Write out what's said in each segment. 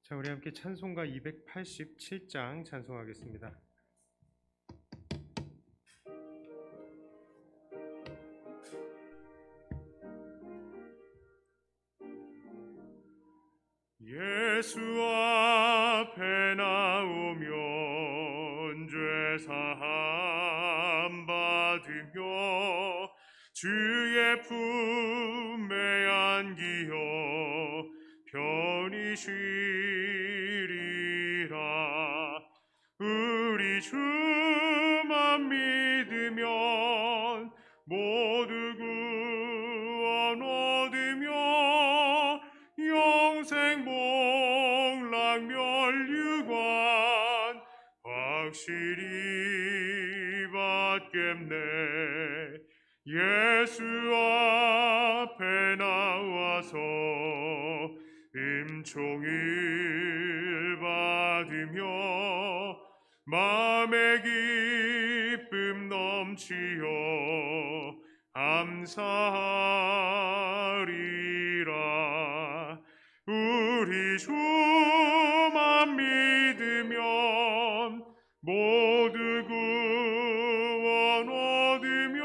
자, 우리 함께 찬송가 287장 찬송하겠습니다. 예수 앞에 나오면 죄사함 받으며 주의 품에 안기어 편히 쉬리라. 우리 주만 믿으면 모두 구원 얻으며 영생 복락 멸류관 확실히 받겠네. 예수 앞에 나와서 임총을 받으며 마음의 기쁨 넘치어 감사하리라. 우리 주만 믿으면 모두 구원 얻으며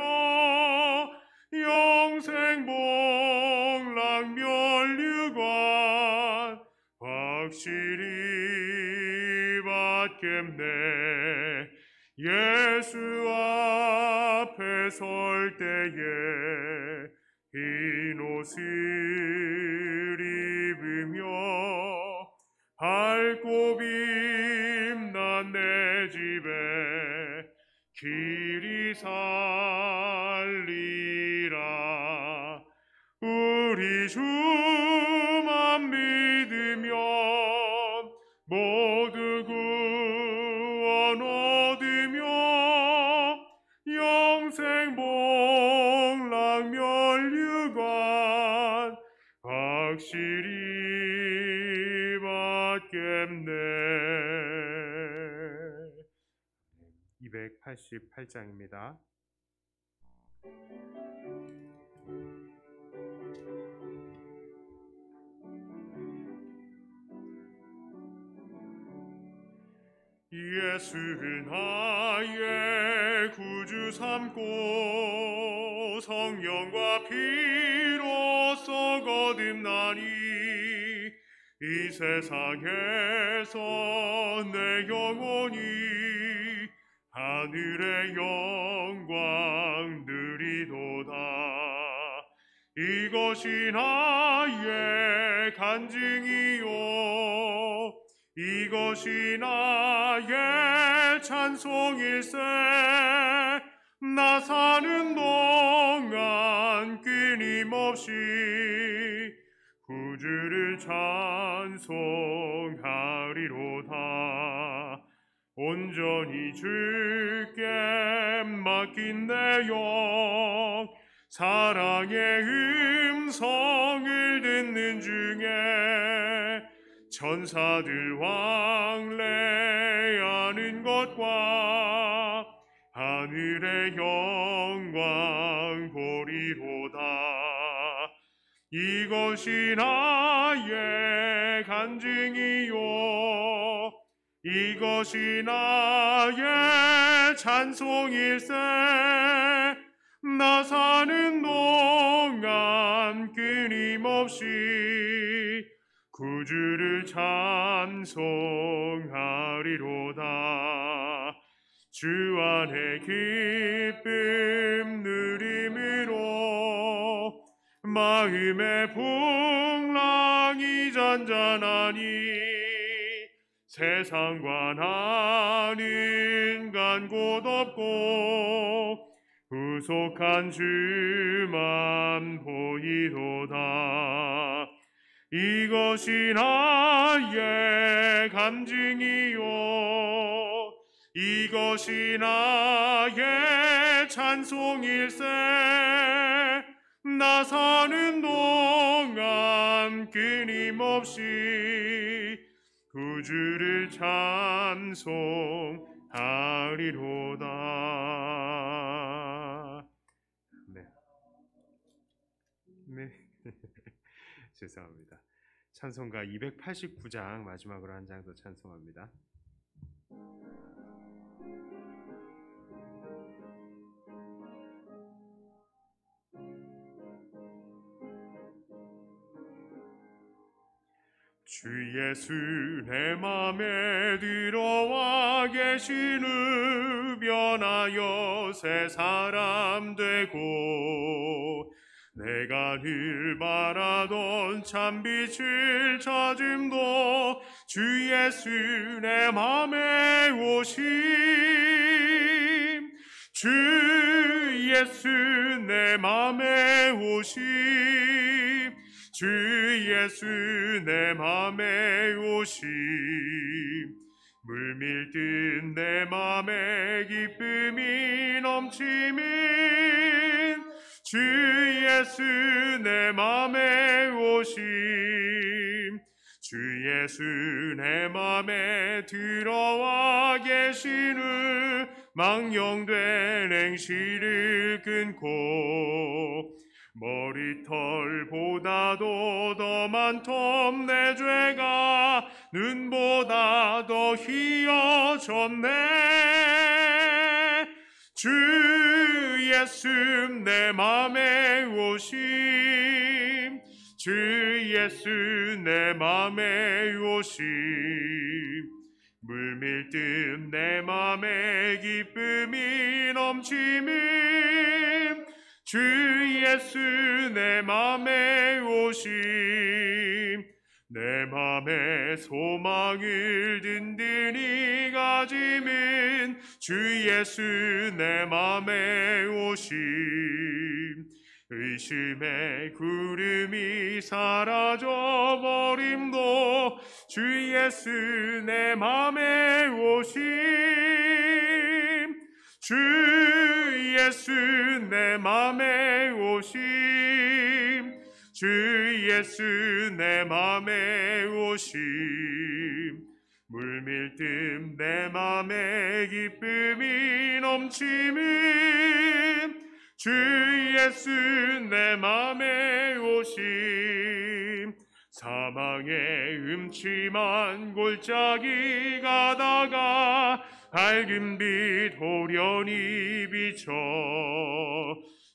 영생 복락 멸류관 확실히 받겠네. 예수 앞에 설 때에 흰 옷을 입으며 밝고 빛난 내 집에 길이 살리라. 우리 주만 믿으면 모두 구원 얻으며 영생 복락 멸류관 확실히 받겠네. 288장입니다. 예수를 나의 구주 삼고 성령과 피로써 거듭나니 이 세상에서 내 영혼이 하늘의 영광 누리도다. 이것이 나의 간증이요 이것이 나의 찬송일세. 나 사는 동안 끊임없이 구주를 찬송하리로다. 온전히 주께 맡긴 내 영 사랑의 음성을 듣는 중에 천사들 왕래하는 것과 하늘의 영광 보리로다. 이것이 나의 간증이요 이것이 나의 찬송일세. 나 사는 동안 끊임없이 구주를 찬송하리로다. 주 안에 기쁨 누림으로 마음의 풍랑이 잔잔하니 세상과 나는 간 곳 없고 후속한 주만 보이도다. 이것이 나의 간증이요 이것이 나의 찬송일세. 나 사는 동안 끊임없이 구주를 찬송하리로다. 네. 죄송합니다. 찬송가 289장 마지막으로 한 장 더 찬송합니다. 주 예수 내 맘에 들어와 계시느 변하여 새 사람 되고 내가 늘 바라던 참빛을 찾음도 주 예수 내 맘에 오심 주 예수 내 맘에 오심 주 예수 내 맘에 오심 물밀듯 내 맘에 기쁨이 넘치민 주 예수 내 맘에 오심 주 예수 내 맘에 들어와 계시는 망령된 행실을 끊고 머리털보다도 더 많던 내 죄가 눈보다 더 희어졌네 주 예수 내 맘에 오심 주 예수 내 맘에 오심 물밀듯 내 맘에 기쁨이 넘치민 주 예수 내 맘에 오심 내 맘에 소망을 든든히 가지민 주 예수 내 맘에 오심 의심의 구름이 사라져 버림도 주 예수 내 맘에 오심 주 예수 내 맘에 오심 주 예수 내 맘에 오심 물밀듯 내 맘에 기쁨이 넘치민 주 예수 내 맘에 오심 사망의 음침한 골짜기 가다가 밝은 빛 호련히 비춰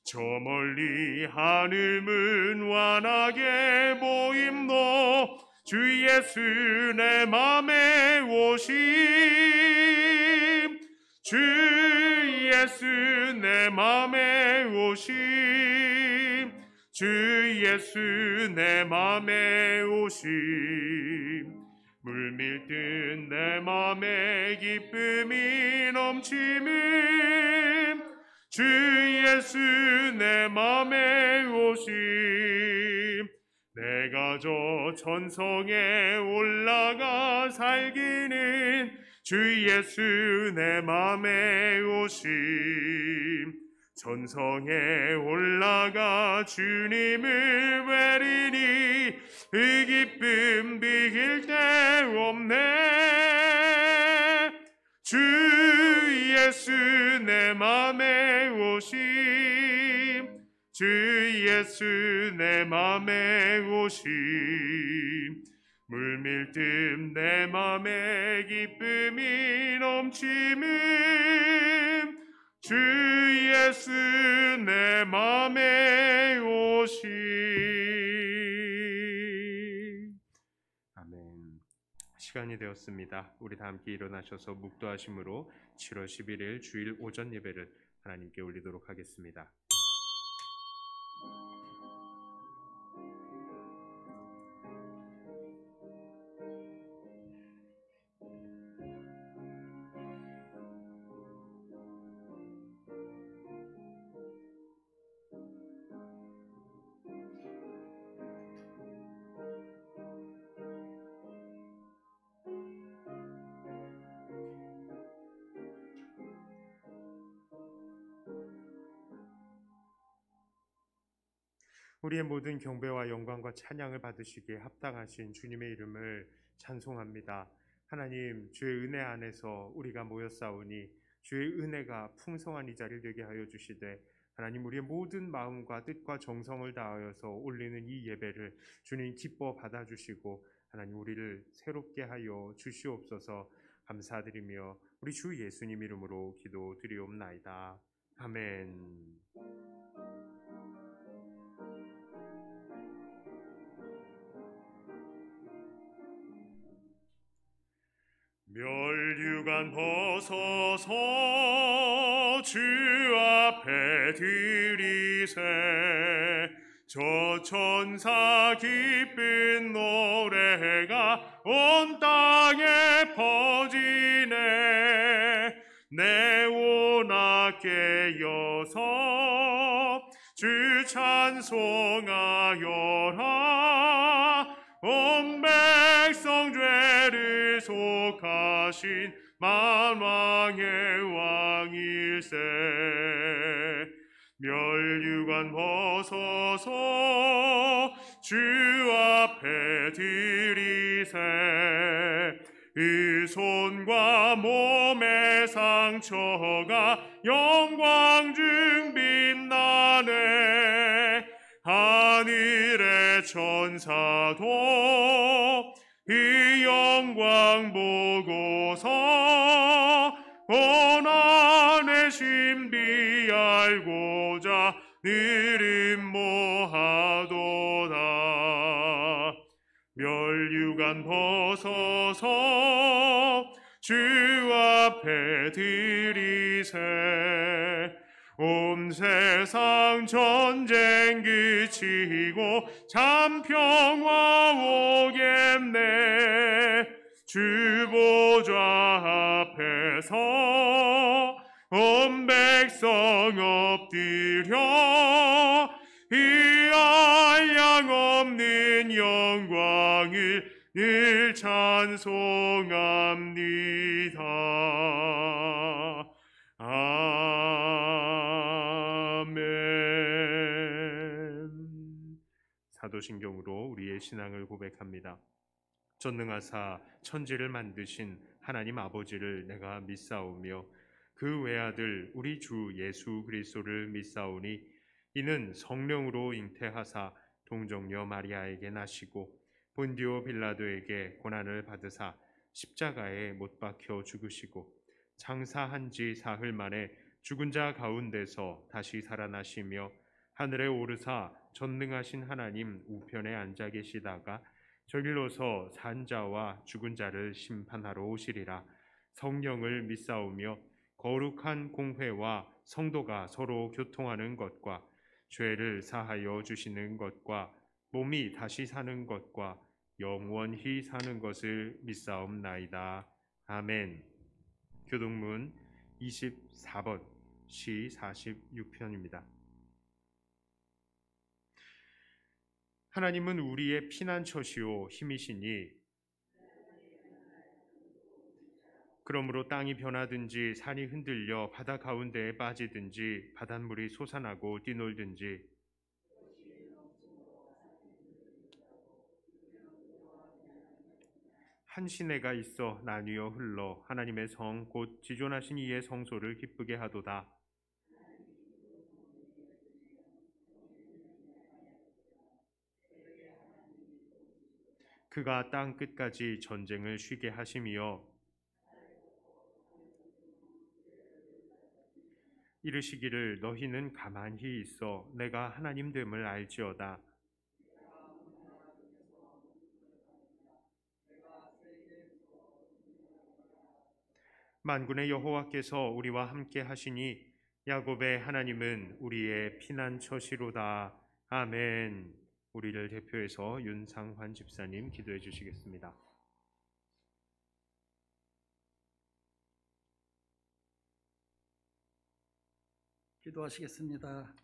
저 멀리 하늘문 완하게 보임도 주 예수 내 맘에 오심 주 예수 내 맘에 오심 주 예수 내 맘에 오심 물밀듯 내 맘에 기쁨이 넘치민 주 예수 내 맘에 오심 내가 저 천성에 올라가 살기는 주 예수 내 맘에 오심 천성에 올라가 주님을 뵈리니 그 기쁨 비길 데 없네 주 예수 내 맘에 오심 주 예수 내 맘에 오심 물밀듯 내 맘에 기쁨이 넘치는 주 예수 내 맘에 오심 아멘. 시간이 되었습니다. 우리 다 함께 일어나셔서 묵도하심으로 7월 11일 주일 오전 예배를 하나님께 올리도록 하겠습니다. 우리의 모든 경배와 영광과 찬양을 받으시기에 합당하신 주님의 이름을 찬송합니다. 하나님, 주의 은혜 안에서 우리가 모였사오니 주의 은혜가 풍성한 이 자리를 되게 하여 주시되 하나님, 우리의 모든 마음과 뜻과 정성을 다하여서 올리는 이 예배를 주님 기뻐 받아주시고 하나님, 우리를 새롭게 하여 주시옵소서. 감사드리며 우리 주 예수님 이름으로 기도드리옵나이다. 아멘. 멸류관 벗어서 주 앞에 드리세. 저 천사 기쁜 노래가 온 땅에 퍼지네. 내오나 깨어서 주 찬송하여라. 온 백성 죄를 속하신 만왕의 왕일세. 멸류관 벗어서 주 앞에 드리세. 이 손과 몸의 상처가 영광 중 빛나네. 하늘의 천사도 이 영광 보고서 고난의 신비 알고자 늘 음모하도다. 멸류관 벗어서 주 앞에 드리세. 온 세상 전쟁 그치고 참 평화 오겠네. 주 보좌 앞에서 온 백성 엎드려 이 한량없는 영광을 늘 찬송합니다. 아멘. 사도신경으로 우리의 신앙을 고백합니다. 전능하사 천지를 만드신 하나님 아버지를 내가 믿사오며 그 외아들 우리 주 예수 그리스도를 믿사오니 이는 성령으로 잉태하사 동정녀 마리아에게 나시고 본디오 빌라도에게 고난을 받으사 십자가에 못 박혀 죽으시고 장사한 지 사흘 만에 죽은 자 가운데서 다시 살아나시며 하늘에 오르사 전능하신 하나님 우편에 앉아 계시다가 저길로서 산 자와 죽은 자를 심판하러 오시리라. 성령을 믿사오며 거룩한 공회와 성도가 서로 교통하는 것과 죄를 사하여 주시는 것과 몸이 다시 사는 것과 영원히 사는 것을 믿사옵나이다. 아멘. 교동문 24번 시 46편입니다. 하나님은 우리의 피난처시오 힘이시니 그러므로 땅이 변하든지 산이 흔들려 바다 가운데에 빠지든지 바닷물이 솟아나고 뛰놀든지 한 시내가 있어 나뉘어 흘러 하나님의 성 곧 지존하신 이의 성소를 기쁘게 하도다. 그가 땅 끝까지 전쟁을 쉬게 하심이요 이르시기를 너희는 가만히 있어 내가 하나님 됨을 알지어다. 만군의 여호와께서 우리와 함께 하시니 야곱의 하나님은 우리의 피난처시로다. 아멘. 우리를 대표해서 윤상환 집사님 기도해 주시겠습니다. 기도하시겠습니다.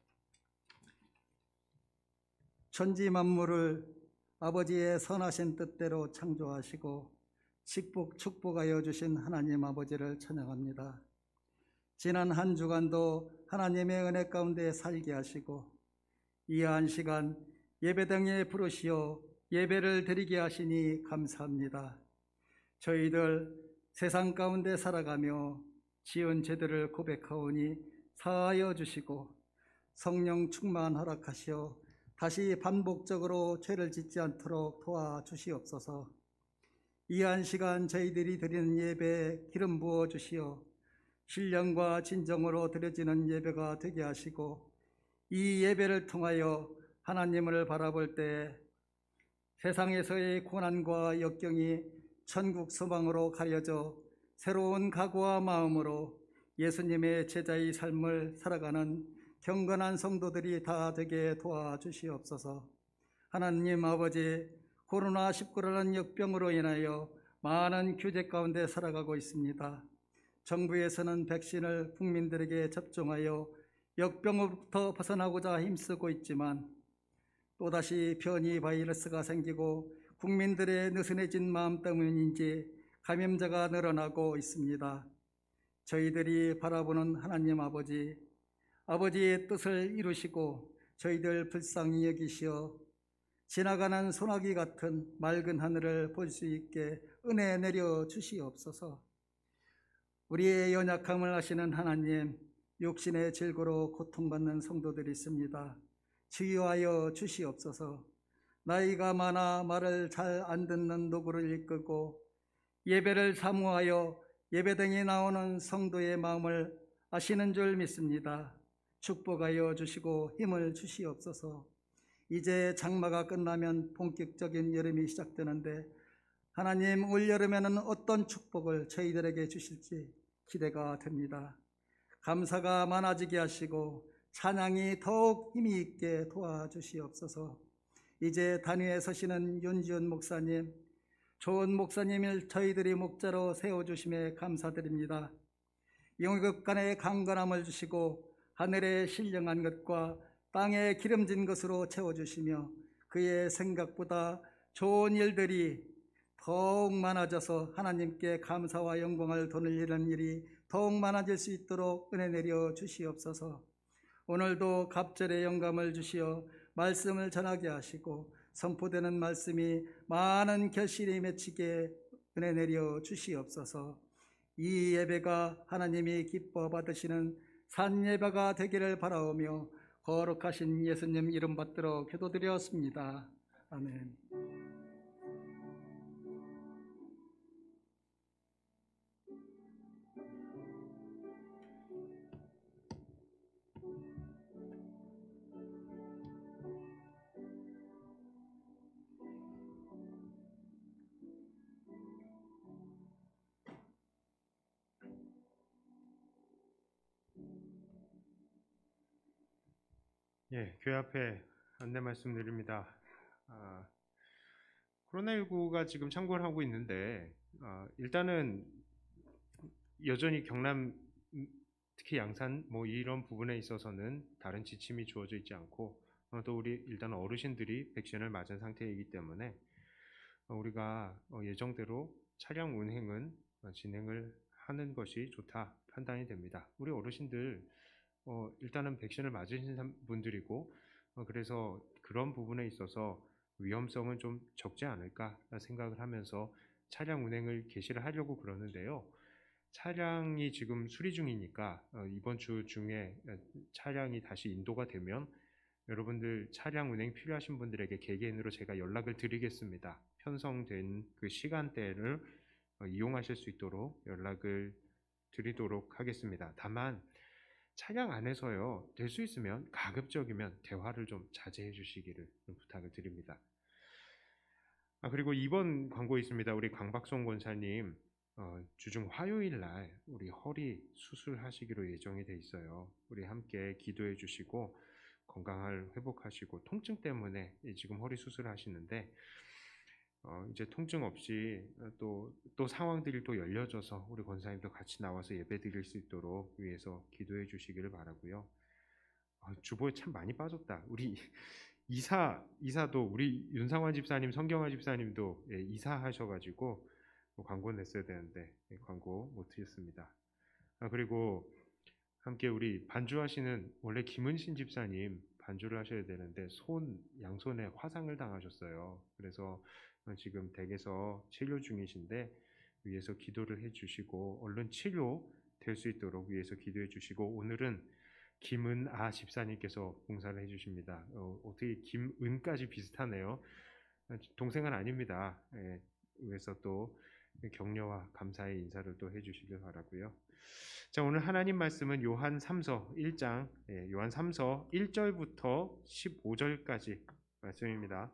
천지 만물을 아버지의 선하신 뜻대로 창조하시고 축복하여 주신 하나님 아버지를 찬양합니다. 지난 한 주간도 하나님의 은혜 가운데 살게 하시고 이 한 시간 예배당에 부르시어 예배를 드리게 하시니 감사합니다. 저희들 세상 가운데 살아가며 지은 죄들을 고백하오니 사하여 주시고 성령 충만 허락하시어 다시 반복적으로 죄를 짓지 않도록 도와주시옵소서. 이 한 시간 저희들이 드리는 예배에 기름 부어 주시어 신령과 진정으로 드려지는 예배가 되게 하시고, 이 예배를 통하여 하나님을 바라볼 때 세상에서의 고난과 역경이 천국 소망으로 가려져 새로운 각오와 마음으로 예수님의 제자의 삶을 살아가는 경건한 성도들이 다 되게 도와주시옵소서. 하나님 아버지, 코로나19라는 역병으로 인하여 많은 규제 가운데 살아가고 있습니다. 정부에서는 백신을 국민들에게 접종하여 역병으로부터 벗어나고자 힘쓰고 있지만 또다시 변이 바이러스가 생기고 국민들의 느슨해진 마음 때문인지 감염자가 늘어나고 있습니다. 저희들이 바라보는 하나님 아버지, 아버지의 뜻을 이루시고 저희들 불쌍히 여기시어 지나가는 소나기 같은 맑은 하늘을 볼 수 있게 은혜 내려 주시옵소서. 우리의 연약함을 아시는 하나님, 육신의 질고로 고통받는 성도들이 있습니다. 치유하여 주시옵소서. 나이가 많아 말을 잘 안 듣는 노구를 이끌고 예배를 사모하여 예배당에 나오는 성도의 마음을 아시는 줄 믿습니다. 축복하여 주시고 힘을 주시옵소서. 이제 장마가 끝나면 본격적인 여름이 시작되는데 하나님, 올여름에는 어떤 축복을 저희들에게 주실지 기대가 됩니다. 감사가 많아지게 하시고 찬양이 더욱 힘이 있게 도와주시옵소서. 이제 단위에 서시는 윤지훈 목사님, 좋은 목사님을 저희들이 목자로 세워주심에 감사드립니다. 영역 간의 강건함을 주시고 하늘의 신령한 것과 땅에 기름진 것으로 채워주시며 그의 생각보다 좋은 일들이 더욱 많아져서 하나님께 감사와 영광을 돌리는 일이 더욱 많아질 수 있도록 은혜 내려 주시옵소서. 오늘도 갑절의 영감을 주시어 말씀을 전하게 하시고 선포되는 말씀이 많은 결실이 맺히게 은혜 내려 주시옵소서. 이 예배가 하나님이 기뻐 받으시는 산 예배가 되기를 바라오며 거룩하신 예수님 이름 받들어 기도드렸습니다. 아멘. 예, 교회 앞에 안내 말씀드립니다. 코로나19가 지금 창궐 하고 있는데 일단은 여전히 경남, 특히 양산 이런 부분에 있어서는 다른 지침이 주어져 있지 않고 또 우리 일단 어르신들이 백신을 맞은 상태이기 때문에 우리가 예정대로 차량 운행은 진행을 하는 것이 좋다 판단이 됩니다. 우리 어르신들 일단은 백신을 맞으신 분들이고 그래서 그런 부분에 있어서 위험성은 좀 적지 않을까 생각을 하면서 차량 운행을 개시를 하려고 그러는데요. 차량이 지금 수리 중이니까 이번 주 중에 차량이 다시 인도가 되면 여러분들 차량 운행 필요하신 분들에게 개개인으로 제가 연락을 드리겠습니다. 편성된 그 시간대를 이용하실 수 있도록 연락을 드리도록 하겠습니다. 다만 차량 안에서요, 될 수 있으면 가급적이면 대화를 좀 자제해 주시기를 좀 부탁을 드립니다. 그리고 이번 광고 있습니다. 우리 강박송 권사님 주중 화요일 날 우리 허리 수술하시기로 예정이 돼 있어요. 우리 함께 기도해 주시고 건강을 회복하시고, 통증 때문에 지금 허리 수술하시는데 이제 통증 없이 또 상황들이 또 열려져서 우리 권사님도 같이 나와서 예배 드릴 수 있도록 위해서 기도해 주시기를 바라고요. 주보에 참 많이 빠졌다. 우리 이사도 우리 윤상환 집사님, 성경화 집사님도 이사하셔가지고 광고 냈어야 되는데 광고 못 드렸습니다. 그리고 함께 우리 반주하시는 원래 김은신 집사님 반주를 하셔야 되는데 양손에 화상을 당하셨어요. 그래서 지금 댁에서 치료 중이신데 위에서 기도를 해주시고 얼른 치료 될 수 있도록 위에서 기도해 주시고, 오늘은 김은아 집사님께서 봉사를 해주십니다. 어떻게 김은까지 비슷하네요. 동생은 아닙니다. 예, 그래서 또 격려와 감사의 인사를 또 해주시길 바라고요. 자, 오늘 하나님 말씀은 요한 3서 1장, 요한 3서 1절부터 15절까지 말씀입니다.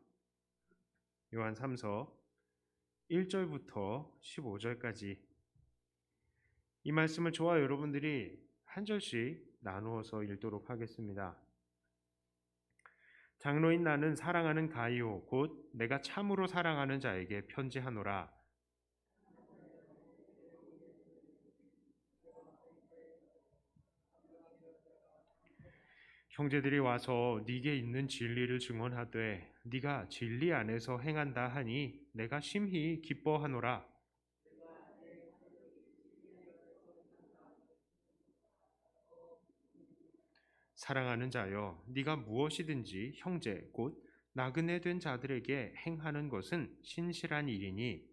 요한 3서 1절부터 15절까지 이 말씀을 저와 여러분들이 한 절씩 나누어서 읽도록 하겠습니다. 장로인 나는 사랑하는 가이오 곧 내가 참으로 사랑하는 자에게 편지하노라. 형제들이 와서 네게 있는 진리를 증언하되 네가 진리 안에서 행한다 하니 내가 심히 기뻐하노라. 사랑하는 자여, 네가 무엇이든지 형제 곧 나그네 된 자들에게 행하는 것은 신실한 일이니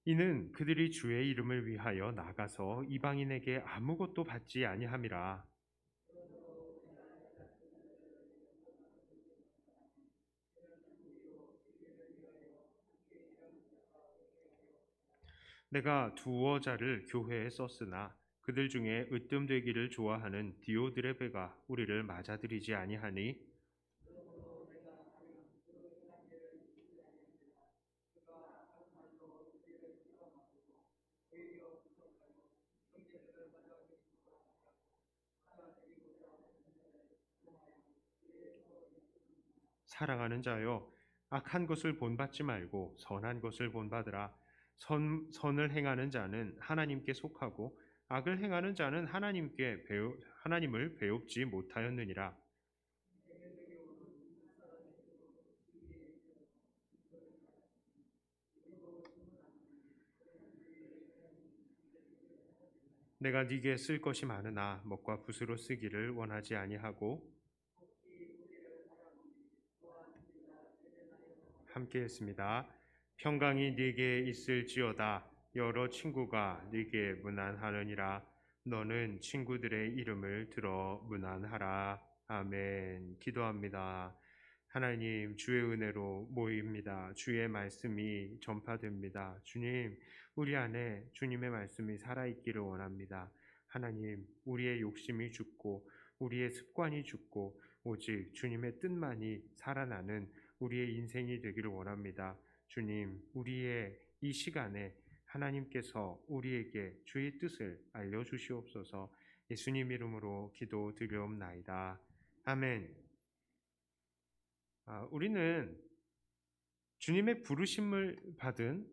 이는 그들이 주의 이름을 위하여 나가서 이방인에게 아무것도 받지 아니함이라. 내가 두어 자를 교회에 썼으나 그들 중에 으뜸되기를 좋아하는 디오드레베가 우리를 맞아들이지 아니하니 사랑하는 자여, 악한 것을 본받지 말고 선한 것을 본받으라. 선을 행하는 자는 하나님께 속하고 악을 행하는 자는 하나님을 배웁지 못하였느니라. 내가 네게 쓸 것이 많으나 먹과 붓으로 쓰기를 원하지 아니하고 함께 했습니다. 평강이 네게 있을지어다. 여러 친구가 네게 문안하느니라. 너는 친구들의 이름을 들어 문안하라. 아멘. 기도합니다. 하나님, 주의 은혜로 모입니다. 주의 말씀이 전파됩니다. 주님, 우리 안에 주님의 말씀이 살아있기를 원합니다. 하나님, 우리의 욕심이 죽고 우리의 습관이 죽고 오직 주님의 뜻만이 살아나는 우리의 인생이 되기를 원합니다. 주님, 우리의 이 시간에 하나님께서 우리에게 주의 뜻을 알려주시옵소서. 예수님 이름으로 기도드리옵나이다. 아멘. 우리는 주님의 부르심을 받은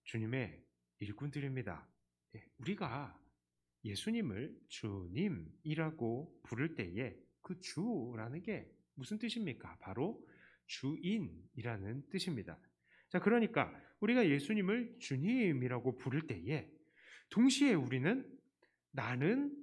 주님의 일꾼들입니다. 우리가 예수님을 주님이라고 부를 때에 그 주라는 게 무슨 뜻입니까? 바로 주인이라는 뜻입니다. 자, 그러니까 우리가 예수님을 주님이라고 부를 때에 동시에 우리는 나는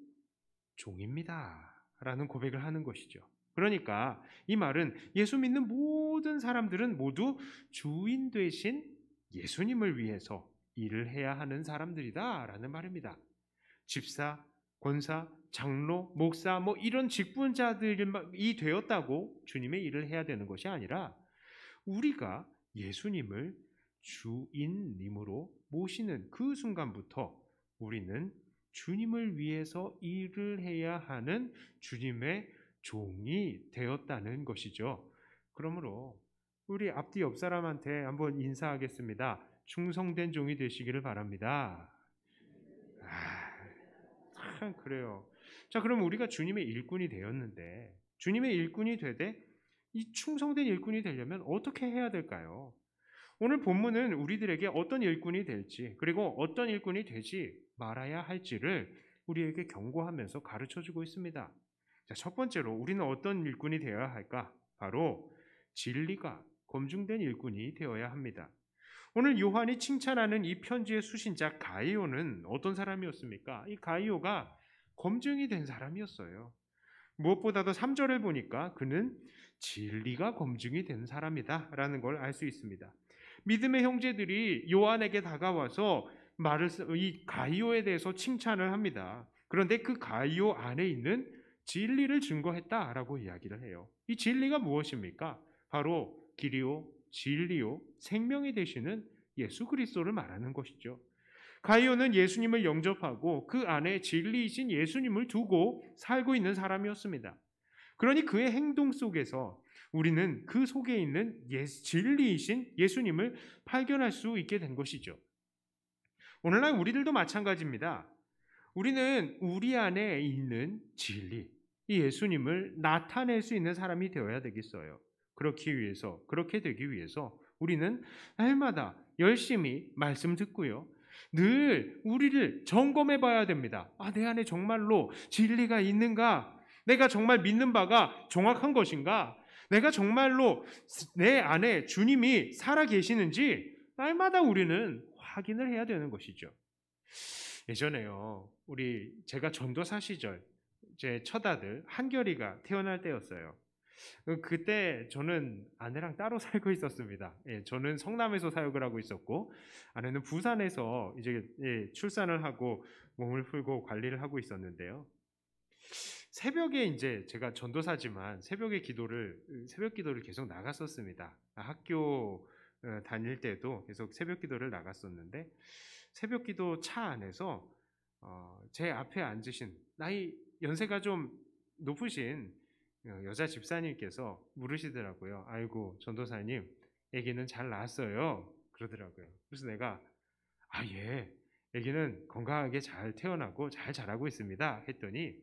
종입니다 라는 고백을 하는 것이죠. 그러니까 이 말은 예수 믿는 모든 사람들은 모두 주인 되신 예수님을 위해서 일을 해야 하는 사람들이다 라는 말입니다. 집사, 권사, 장로, 목사 이런 직분자들이 되었다고 주님의 일을 해야 되는 것이 아니라 우리가 예수님을 주인님으로 모시는 그 순간부터 우리는 주님을 위해서 일을 해야 하는 주님의 종이 되었다는 것이죠. 그러므로 우리 앞뒤 옆 사람한테 한번 인사하겠습니다. 충성된 종이 되시기를 바랍니다. 참 그래요. 자, 그럼 우리가 주님의 일꾼이 되었는데 주님의 일꾼이 되되 이 충성된 일꾼이 되려면 어떻게 해야 될까요? 오늘 본문은 우리들에게 어떤 일꾼이 될지 그리고 어떤 일꾼이 되지 말아야 할지를 우리에게 경고하면서 가르쳐주고 있습니다. 자, 첫 번째로 우리는 어떤 일꾼이 되어야 할까? 바로 진리가 검증된 일꾼이 되어야 합니다. 오늘 요한이 칭찬하는 이 편지의 수신자 가이오는 어떤 사람이었습니까? 이 가이오가 검증이 된 사람이었어요. 무엇보다도 3절을 보니까 그는 진리가 검증이 된 사람이다 라는 걸 알 수 있습니다. 믿음의 형제들이 요한에게 다가와서 이 가이오에 대해서 칭찬을 합니다. 그런데 그 가이오 안에 있는 진리를 증거했다라고 이야기를 해요. 이 진리가 무엇입니까? 바로 길이요, 진리요, 생명이 되시는 예수 그리스도를 말하는 것이죠. 가이오는 예수님을 영접하고 그 안에 진리이신 예수님을 두고 살고 있는 사람이었습니다. 그러니 그의 행동 속에서 우리는 그 속에 있는 진리이신 예수님을 발견할 수 있게 된 것이죠. 오늘날 우리들도 마찬가지입니다. 우리는 우리 안에 있는 진리, 이 예수님을 나타낼 수 있는 사람이 되어야 되겠어요. 그렇게 되기 위해서 우리는 날마다 열심히 말씀 듣고요. 늘 우리를 점검해 봐야 됩니다. 내 안에 정말로 진리가 있는가? 내가 정말 믿는 바가 정확한 것인가? 내가 정말로 내 안에 주님이 살아 계시는지 날마다 우리는 확인을 해야 되는 것이죠. 예전에요, 제가 전도사 시절 제 첫아들 한결이가 태어날 때였어요. 그때 저는 아내랑 따로 살고 있었습니다. 저는 성남에서 사역을 하고 있었고 아내는 부산에서 이제 출산을 하고 몸을 풀고 관리를 하고 있었는데요. 새벽에 이제 제가 전도사지만 새벽 기도를 계속 나갔었습니다. 학교 다닐 때도 계속 새벽 기도를 나갔었는데 새벽 기도 차 안에서 제 앞에 앉으신 연세가 좀 높으신 여자 집사님께서 물으시더라고요. 아이고 전도사님, 아기는 잘 낳았어요. 그러더라고요. 그래서 내가 예, 아기는 건강하게 잘 태어나고 잘 자라고 있습니다 했더니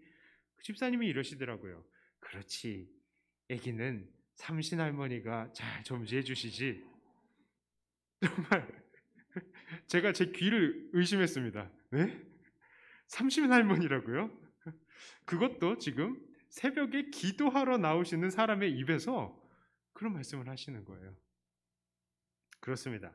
그 집사님이 이러시더라고요. 그렇지, 아기는 삼신할머니가 잘 점지해 주시지. 정말 제가 제 귀를 의심했습니다. 네? 삼신할머니라고요? 그것도 지금 새벽에 기도하러 나오시는 사람의 입에서 그런 말씀을 하시는 거예요. 그렇습니다.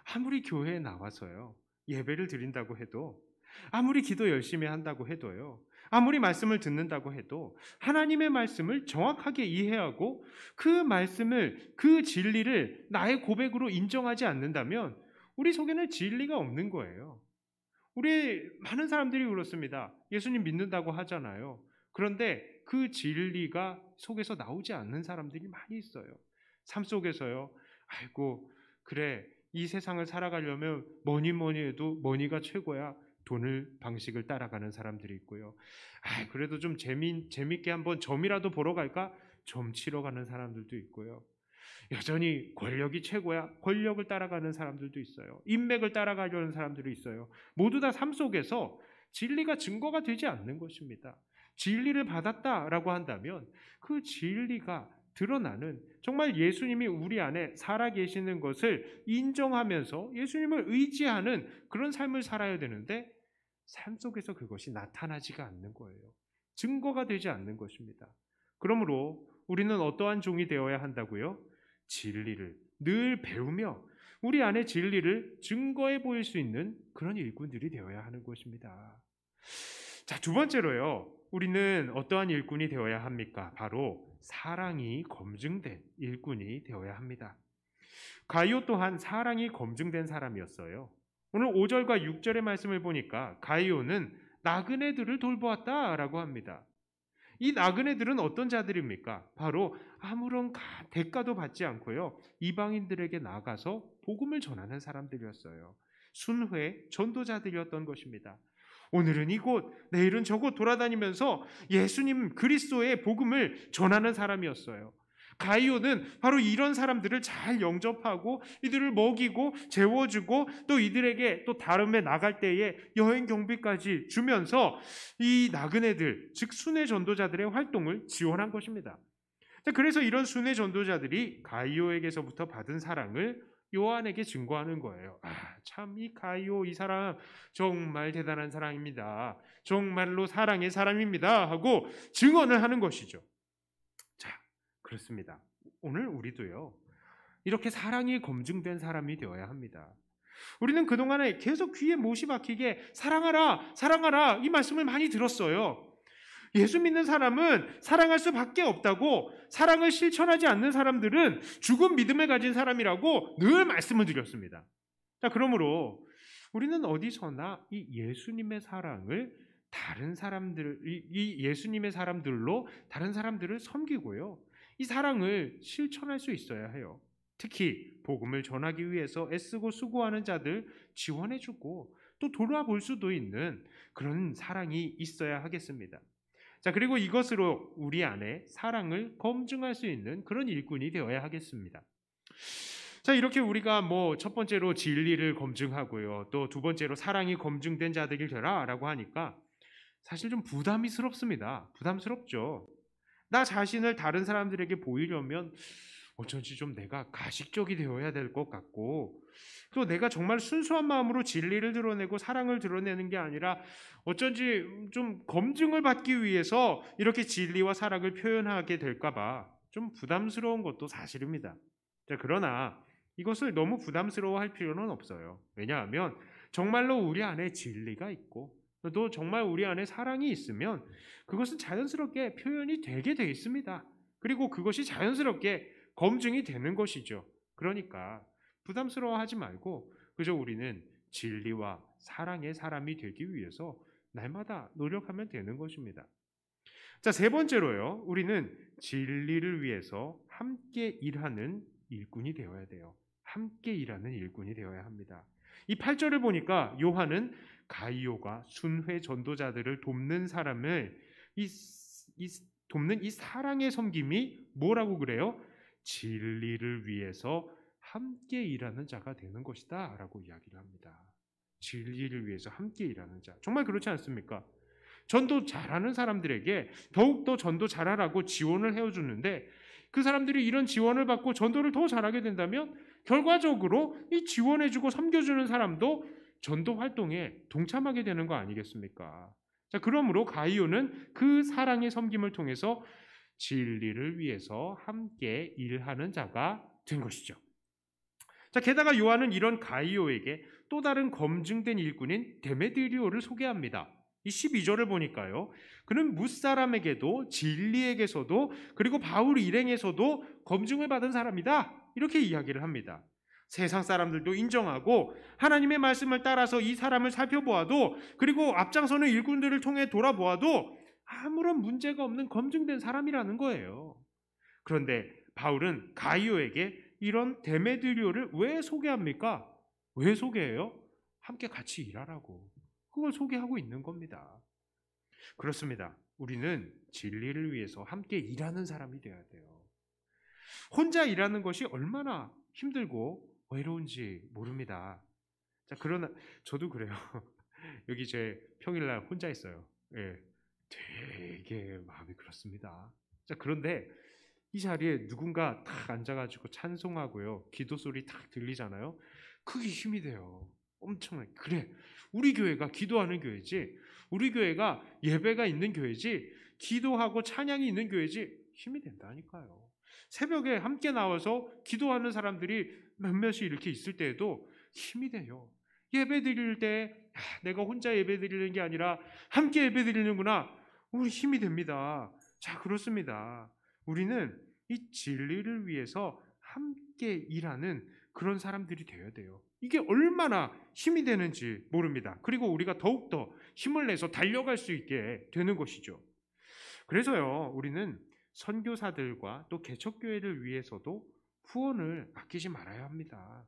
아무리 교회에 나와서요, 예배를 드린다고 해도, 아무리 기도 열심히 한다고 해도요, 아무리 말씀을 듣는다고 해도 하나님의 말씀을 정확하게 이해하고 그 진리를 나의 고백으로 인정하지 않는다면 우리 속에는 진리가 없는 거예요. 우리 많은 사람들이 그렇습니다. 예수님 믿는다고 하잖아요. 그런데 그 진리가 속에서 나오지 않는 사람들이 많이 있어요. 삶 속에서요, 아이고 그래, 이 세상을 살아가려면 뭐니 해도 머니가 최고야. 방식을 따라가는 사람들이 있고요. 그래도 좀 재밌게 한번 점이라도 보러 갈까? 점 치러 가는 사람들도 있고요. 여전히 권력이 최고야. 권력을 따라가는 사람들도 있어요. 인맥을 따라가려는 사람들이 있어요. 모두 다 삶 속에서 진리가 증거가 되지 않는 것입니다. 진리를 받았다라고 한다면 그 진리가 드러나는, 정말 예수님이 우리 안에 살아계시는 것을 인정하면서 예수님을 의지하는 그런 삶을 살아야 되는데 삶 속에서 그것이 나타나지가 않는 거예요. 증거가 되지 않는 것입니다. 그러므로 우리는 어떠한 종이 되어야 한다고요? 진리를 늘 배우며 우리 안에 진리를 증거해 보일 수 있는 그런 일꾼들이 되어야 하는 것입니다. 자, 두 번째로요, 우리는 어떠한 일꾼이 되어야 합니까? 바로 사랑이 검증된 일꾼이 되어야 합니다. 가이오 또한 사랑이 검증된 사람이었어요. 오늘 5절과 6절의 말씀을 보니까 가이오는 나그네들을 돌보았다라고 합니다. 이 나그네들은 어떤 자들입니까? 바로 아무런 대가도 받지 않고요, 이방인들에게 나가서 복음을 전하는 사람들이었어요. 순회 전도자들이었던 것입니다. 오늘은 이곳, 내일은 저곳 돌아다니면서 예수님 그리스도의 복음을 전하는 사람이었어요. 가이오는 바로 이런 사람들을 잘 영접하고 이들을 먹이고 재워주고 또 이들에게 또 다름에 나갈 때에 여행 경비까지 주면서 이 나그네들, 즉 순회 전도자들의 활동을 지원한 것입니다. 그래서 이런 순회 전도자들이 가이오에게서부터 받은 사랑을 요한에게 증거하는 거예요. 참 이 가이오, 이 사람 정말 대단한 사람입니다. 정말로 사랑의 사람입니다 하고 증언을 하는 것이죠. 그렇습니다. 오늘 우리도요, 이렇게 사랑이 검증된 사람이 되어야 합니다. 우리는 그동안에 계속 귀에 못이 박히게 사랑하라, 사랑하라 이 말씀을 많이 들었어요. 예수 믿는 사람은 사랑할 수밖에 없다고, 사랑을 실천하지 않는 사람들은 죽은 믿음을 가진 사람이라고 늘 말씀을 드렸습니다. 자, 그러므로 우리는 어디서나 이 예수님의 사랑을 이 예수님의 사람들로 다른 사람들을 섬기고요, 이 사랑을 실천할 수 있어야 해요. 특히 복음을 전하기 위해서 애쓰고 수고하는 자들 지원해주고 또 돌아볼 수도 있는 그런 사랑이 있어야 하겠습니다. 자, 그리고 이것으로 우리 안에 사랑을 검증할 수 있는 그런 일꾼이 되어야 하겠습니다. 자, 이렇게 우리가 첫 번째로 진리를 검증하고요, 또 두 번째로 사랑이 검증된 자들이 되라라고 하니까 사실 좀 부담스럽죠. 나 자신을 다른 사람들에게 보이려면 어쩐지 좀 내가 가식적이 되어야 될 것 같고, 또 내가 정말 순수한 마음으로 진리를 드러내고 사랑을 드러내는 게 아니라 어쩐지 좀 검증을 받기 위해서 이렇게 진리와 사랑을 표현하게 될까 봐 좀 부담스러운 것도 사실입니다. 자, 그러나 이것을 너무 부담스러워할 필요는 없어요. 왜냐하면 정말로 우리 안에 진리가 있고 또 정말 우리 안에 사랑이 있으면 그것은 자연스럽게 표현이 되게 돼 있습니다. 그리고 그것이 자연스럽게 검증이 되는 것이죠. 그러니까 부담스러워하지 말고 그저 우리는 진리와 사랑의 사람이 되기 위해서 날마다 노력하면 되는 것입니다. 자, 세 번째로요, 우리는 진리를 위해서 함께 일하는 일꾼이 되어야 돼요. 함께 일하는 일꾼이 되어야 합니다. 이 8절을 보니까 요한은 가이오가 순회 전도자들을 돕는 사람을 돕는 이 사랑의 섬김이 뭐라고 그래요? 진리를 위해서 함께 일하는 자가 되는 것이다 라고 이야기를 합니다. 진리를 위해서 함께 일하는 자, 정말 그렇지 않습니까? 전도 잘하는 사람들에게 더욱더 전도 잘하라고 지원을 해주는데, 그 사람들이 이런 지원을 받고 전도를 더 잘하게 된다면 결과적으로 이 지원해주고 섬겨주는 사람도 전도 활동에 동참하게 되는 거 아니겠습니까? 자, 그러므로 가이오는 그 사랑의 섬김을 통해서 진리를 위해서 함께 일하는 자가 된 것이죠. 자, 게다가 요한은 이런 가이오에게 또 다른 검증된 일꾼인 데메드리오를 소개합니다. 이 12절을 보니까요, 그는 뭇사람에게도 진리에게서도 그리고 바울 일행에서도 검증을 받은 사람이다, 이렇게 이야기를 합니다. 세상 사람들도 인정하고 하나님의 말씀을 따라서 이 사람을 살펴보아도, 그리고 앞장서는 일꾼들을 통해 돌아보아도 아무런 문제가 없는 검증된 사람이라는 거예요. 그런데 바울은 가이오에게 이런 데메드리오를 왜 소개합니까? 왜 소개해요? 함께 같이 일하라고. 그걸 소개하고 있는 겁니다. 그렇습니다. 우리는 진리를 위해서 함께 일하는 사람이 되어야 돼요. 혼자 일하는 것이 얼마나 힘들고 외로운지 모릅니다. 자, 그러나 저도 그래요. 여기 제 평일날 혼자 있어요. 예, 되게 마음이 그렇습니다. 자, 그런데 이 자리에 누군가 딱 앉아가지고 찬송하고요, 기도 소리 딱 들리잖아요. 그게 힘이 돼요. 엄청나게. 그래, 우리 교회가 기도하는 교회지, 우리 교회가 예배가 있는 교회지, 기도하고 찬양이 있는 교회지, 힘이 된다니까요. 새벽에 함께 나와서 기도하는 사람들이 몇몇이 이렇게 있을 때에도 힘이 돼요. 예배 드릴 때 내가 혼자 예배 드리는 게 아니라 함께 예배 드리는구나, 우리 힘이 됩니다. 자, 그렇습니다. 우리는 이 진리를 위해서 함께 일하는 그런 사람들이 되어야 돼요. 이게 얼마나 힘이 되는지 모릅니다. 그리고 우리가 더욱더 힘을 내서 달려갈 수 있게 되는 것이죠. 그래서요, 우리는 선교사들과 또 개척교회를 위해서도 후원을 아끼지 말아야 합니다.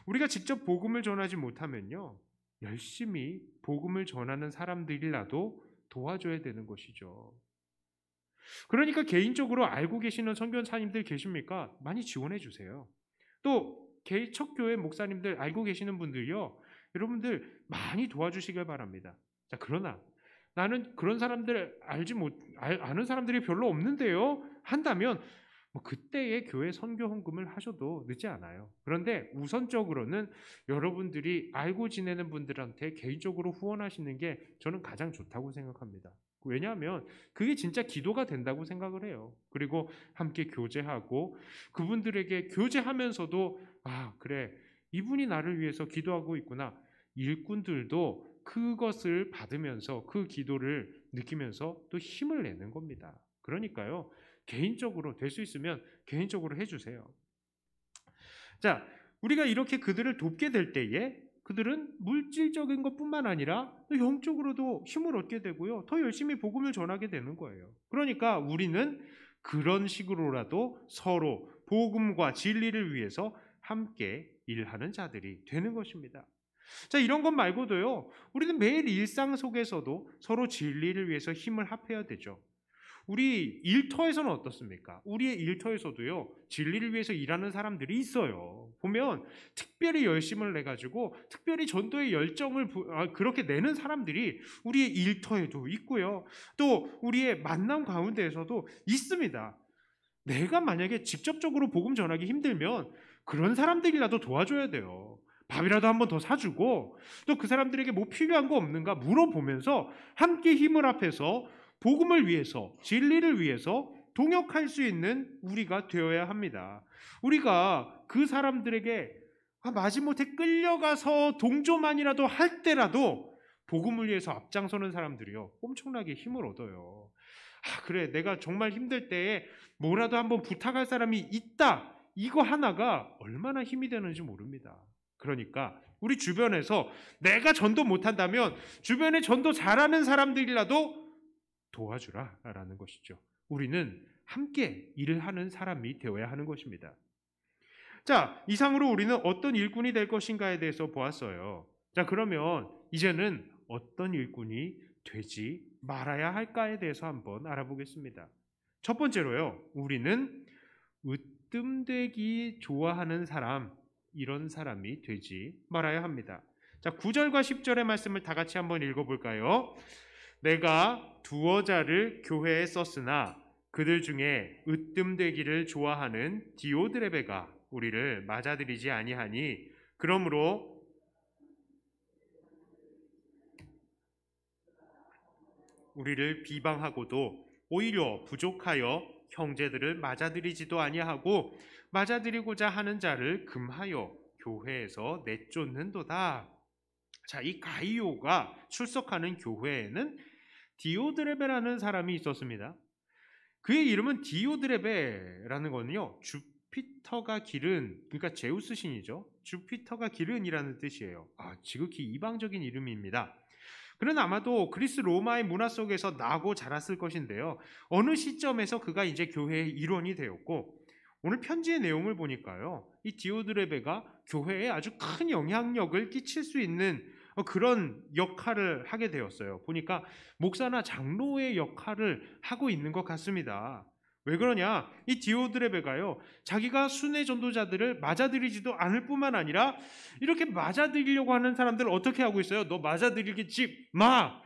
우리가 직접 복음을 전하지 못하면요, 열심히 복음을 전하는 사람들이라도 도와줘야 되는 것이죠. 그러니까 개인적으로 알고 계시는 선교사님들 계십니까? 많이 지원해 주세요. 또 개척교회 목사님들 알고 계시는 분들요, 여러분들 많이 도와주시길 바랍니다. 자, 그러나 나는 그런 사람들 아는 사람들이 별로 없는데요 한다면 그때의 교회 선교 헌금을 하셔도 늦지 않아요. 그런데 우선적으로는 여러분들이 알고 지내는 분들한테 개인적으로 후원하시는 게 저는 가장 좋다고 생각합니다. 왜냐하면 그게 진짜 기도가 된다고 생각을 해요. 그리고 함께 교제하고 그분들에게 교제하면서도 그래, 이분이 나를 위해서 기도하고 있구나. 일꾼들도 그것을 받으면서 그 기도를 느끼면서 또 힘을 내는 겁니다. 그러니까요, 개인적으로 될 수 있으면 개인적으로 해주세요. 자, 우리가 이렇게 그들을 돕게 될 때에 그들은 물질적인 것뿐만 아니라 또 영적으로도 힘을 얻게 되고요, 더 열심히 복음을 전하게 되는 거예요. 그러니까 우리는 그런 식으로라도 서로 복음과 진리를 위해서 함께 일하는 자들이 되는 것입니다. 자, 이런 것 말고도요, 우리는 매일 일상 속에서도 서로 진리를 위해서 힘을 합해야 되죠. 우리 일터에서는 어떻습니까? 우리의 일터에서도요, 진리를 위해서 일하는 사람들이 있어요. 보면 특별히 열심을 내가지고 특별히 전도의 열정을 그렇게 내는 사람들이 우리의 일터에도 있고요, 또 우리의 만남 가운데에서도 있습니다. 내가 만약에 직접적으로 복음 전하기 힘들면 그런 사람들이라도 도와줘야 돼요. 밥이라도 한 번 더 사주고, 또 그 사람들에게 뭐 필요한 거 없는가 물어보면서 함께 힘을 합해서 복음을 위해서, 진리를 위해서 동역할 수 있는 우리가 되어야 합니다. 우리가 그 사람들에게 마지못해 끌려가서 동조만이라도 할 때라도 복음을 위해서 앞장서는 사람들이요, 엄청나게 힘을 얻어요. 그래, 내가 정말 힘들 때에 뭐라도 한번 부탁할 사람이 있다, 이거 하나가 얼마나 힘이 되는지 모릅니다. 그러니까 우리 주변에서 내가 전도 못한다면 주변에 전도 잘하는 사람들이라도 도와주라라는 것이죠. 우리는 함께 일을 하는 사람이 되어야 하는 것입니다. 자, 이상으로 우리는 어떤 일꾼이 될 것인가에 대해서 보았어요. 자, 그러면 이제는 어떤 일꾼이 되지 말아야 할까에 대해서 한번 알아보겠습니다. 첫 번째로요, 우리는 으뜸되기 좋아하는 사람, 이런 사람이 되지 말아야 합니다. 자, 9절과 10절의 말씀을 다 같이 한번 읽어볼까요? 내가 두어 자를 교회에 썼으나 그들 중에 으뜸되기를 좋아하는 디오드레베가 우리를 맞아들이지 아니하니, 그러므로 우리를 비방하고도 오히려 부족하여 형제들을 맞아들이지도 아니하고 맞아들이고자 하는 자를 금하여 교회에서 내쫓는도다. 자, 이 가이오가 출석하는 교회에는 디오드레베라는 사람이 있었습니다. 그의 이름은 디오드레베라는 거는요, 주피터가 기른, 그러니까 제우스 신이죠. 주피터가 기른이라는 뜻이에요. 지극히 이방적인 이름입니다. 그는 아마도 그리스 로마의 문화 속에서 나고 자랐을 것인데요, 어느 시점에서 그가 이제 교회의 일원이 되었고, 오늘 편지의 내용을 보니까요, 이 디오드레베가 교회에 아주 큰 영향력을 끼칠 수 있는 그런 역할을 하게 되었어요. 보니까 목사나 장로의 역할을 하고 있는 것 같습니다. 왜 그러냐? 이 디오드레베가요, 자기가 순회 전도자들을 맞아들이지도 않을 뿐만 아니라 이렇게 맞아들이려고 하는 사람들을 어떻게 하고 있어요? 너 맞아들이겠지 마!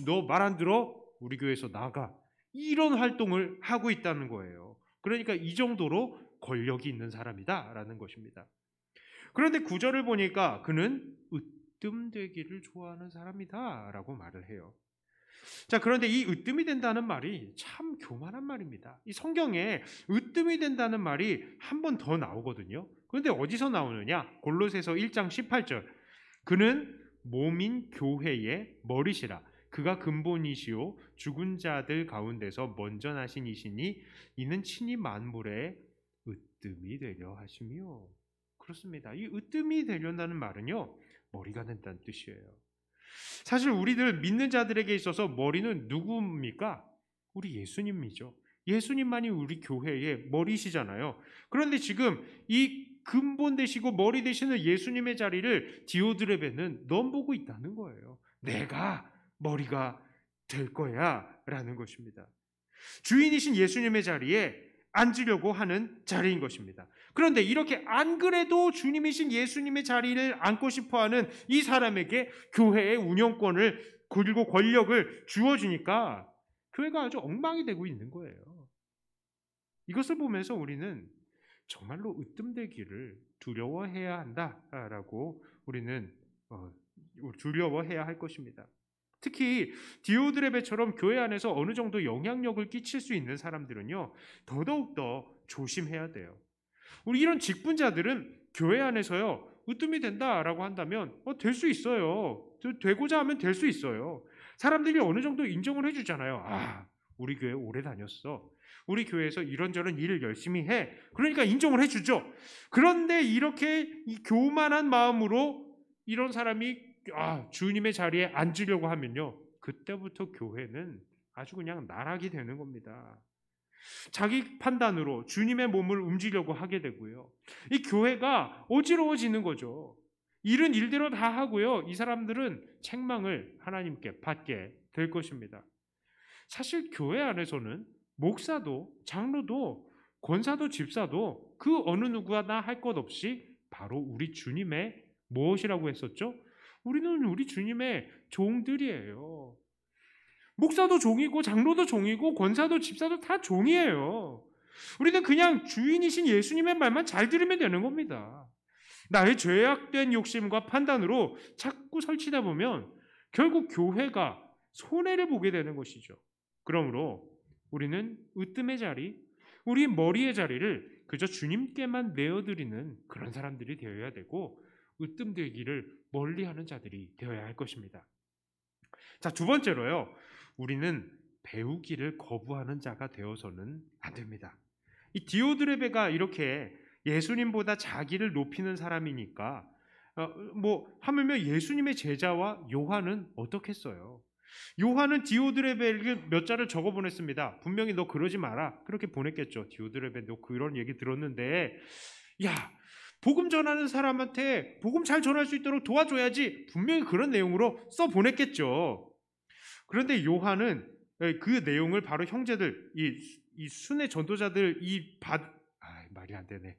너 말 안 들어? 우리 교회에서 나가! 이런 활동을 하고 있다는 거예요. 그러니까 이 정도로 권력이 있는 사람이다라는 것입니다. 그런데 9절을 보니까 그는 으뜸되기를 좋아하는 사람이다라고 말을 해요. 자, 그런데 이 으뜸이 된다는 말이 참 교만한 말입니다. 이 성경에 으뜸이 된다는 말이 한 번 더 나오거든요. 그런데 어디서 나오느냐? 골로새서 1장 18절. 그는 몸인 교회의 머리시라. 그가 근본이시요 죽은 자들 가운데서 먼저 나신 이시니 이는 친히 만물의 으뜸이 되려 하시며. 그렇습니다. 이 으뜸이 되려는 말은요, 머리가 된다는 뜻이에요. 사실 우리들 믿는 자들에게 있어서 머리는 누굽니까? 우리 예수님이죠. 예수님만이 우리 교회의 머리시잖아요. 그런데 지금 이 근본 되시고 머리 되시는 예수님의 자리를 디오드레베는 넘보고 있다는 거예요. 내가 머리가 될 거야 라는 것입니다. 주인이신 예수님의 자리에 앉으려고 하는 자리인 것입니다. 그런데 이렇게 안 그래도 주님이신 예수님의 자리를 앉고 싶어하는 이 사람에게 교회의 운영권을 그리고 권력을 주어주니까 교회가 아주 엉망이 되고 있는 거예요. 이것을 보면서 우리는 정말로 으뜸되기를 두려워해야 한다라고 우리는 두려워해야 할 것입니다. 특히 디오드레베처럼 교회 안에서 어느 정도 영향력을 끼칠 수 있는 사람들은요, 더더욱더 조심해야 돼요. 우리 이런 직분자들은 교회 안에서요, 으뜸이 된다라고 한다면 될 수 있어요. 되고자 하면 될 수 있어요. 사람들이 어느 정도 인정을 해주잖아요. 우리 교회 오래 다녔어. 우리 교회에서 이런저런 일을 열심히 해. 그러니까 인정을 해주죠. 그런데 이렇게 이 교만한 마음으로 이런 사람이 주님의 자리에 앉으려고 하면요, 그때부터 교회는 아주 그냥 나락이 되는 겁니다. 자기 판단으로 주님의 몸을 움직이려고 하게 되고요, 이 교회가 어지러워지는 거죠. 일은 일대로 다 하고요, 이 사람들은 책망을 하나님께 받게 될 것입니다. 사실 교회 안에서는 목사도 장로도 권사도 집사도 그 어느 누구나 할 것 없이 바로 우리 주님의 무엇이라고 했었죠? 우리는 우리 주님의 종들이에요. 목사도 종이고 장로도 종이고 권사도 집사도 다 종이에요. 우리는 그냥 주인이신 예수님의 말만 잘 들으면 되는 겁니다. 나의 죄악된 욕심과 판단으로 자꾸 설치다 보면 결국 교회가 손해를 보게 되는 것이죠. 그러므로 우리는 으뜸의 자리, 우리 머리의 자리를 그저 주님께만 내어드리는 그런 사람들이 되어야 되고, 으뜸되기를 멀리하는 자들이 되어야 할 것입니다. 자, 두 번째로요, 우리는 배우기를 거부하는 자가 되어서는 안 됩니다. 이 디오드레베가 이렇게 예수님보다 자기를 높이는 사람이니까 하물며 예수님의 제자와 요한은 어떻겠어요? 요한은 디오드레베에게 몇 자를 적어 보냈습니다. 분명히 너 그러지 마라, 그렇게 보냈겠죠. 디오드레베, 너 그런 얘기 들었는데 복음 전하는 사람한테 복음 잘 전할 수 있도록 도와줘야지, 분명히 그런 내용으로 써 보냈겠죠. 그런데 요한은 그 내용을 바로 형제들, 이 순회 전도자들 말이 안 되네.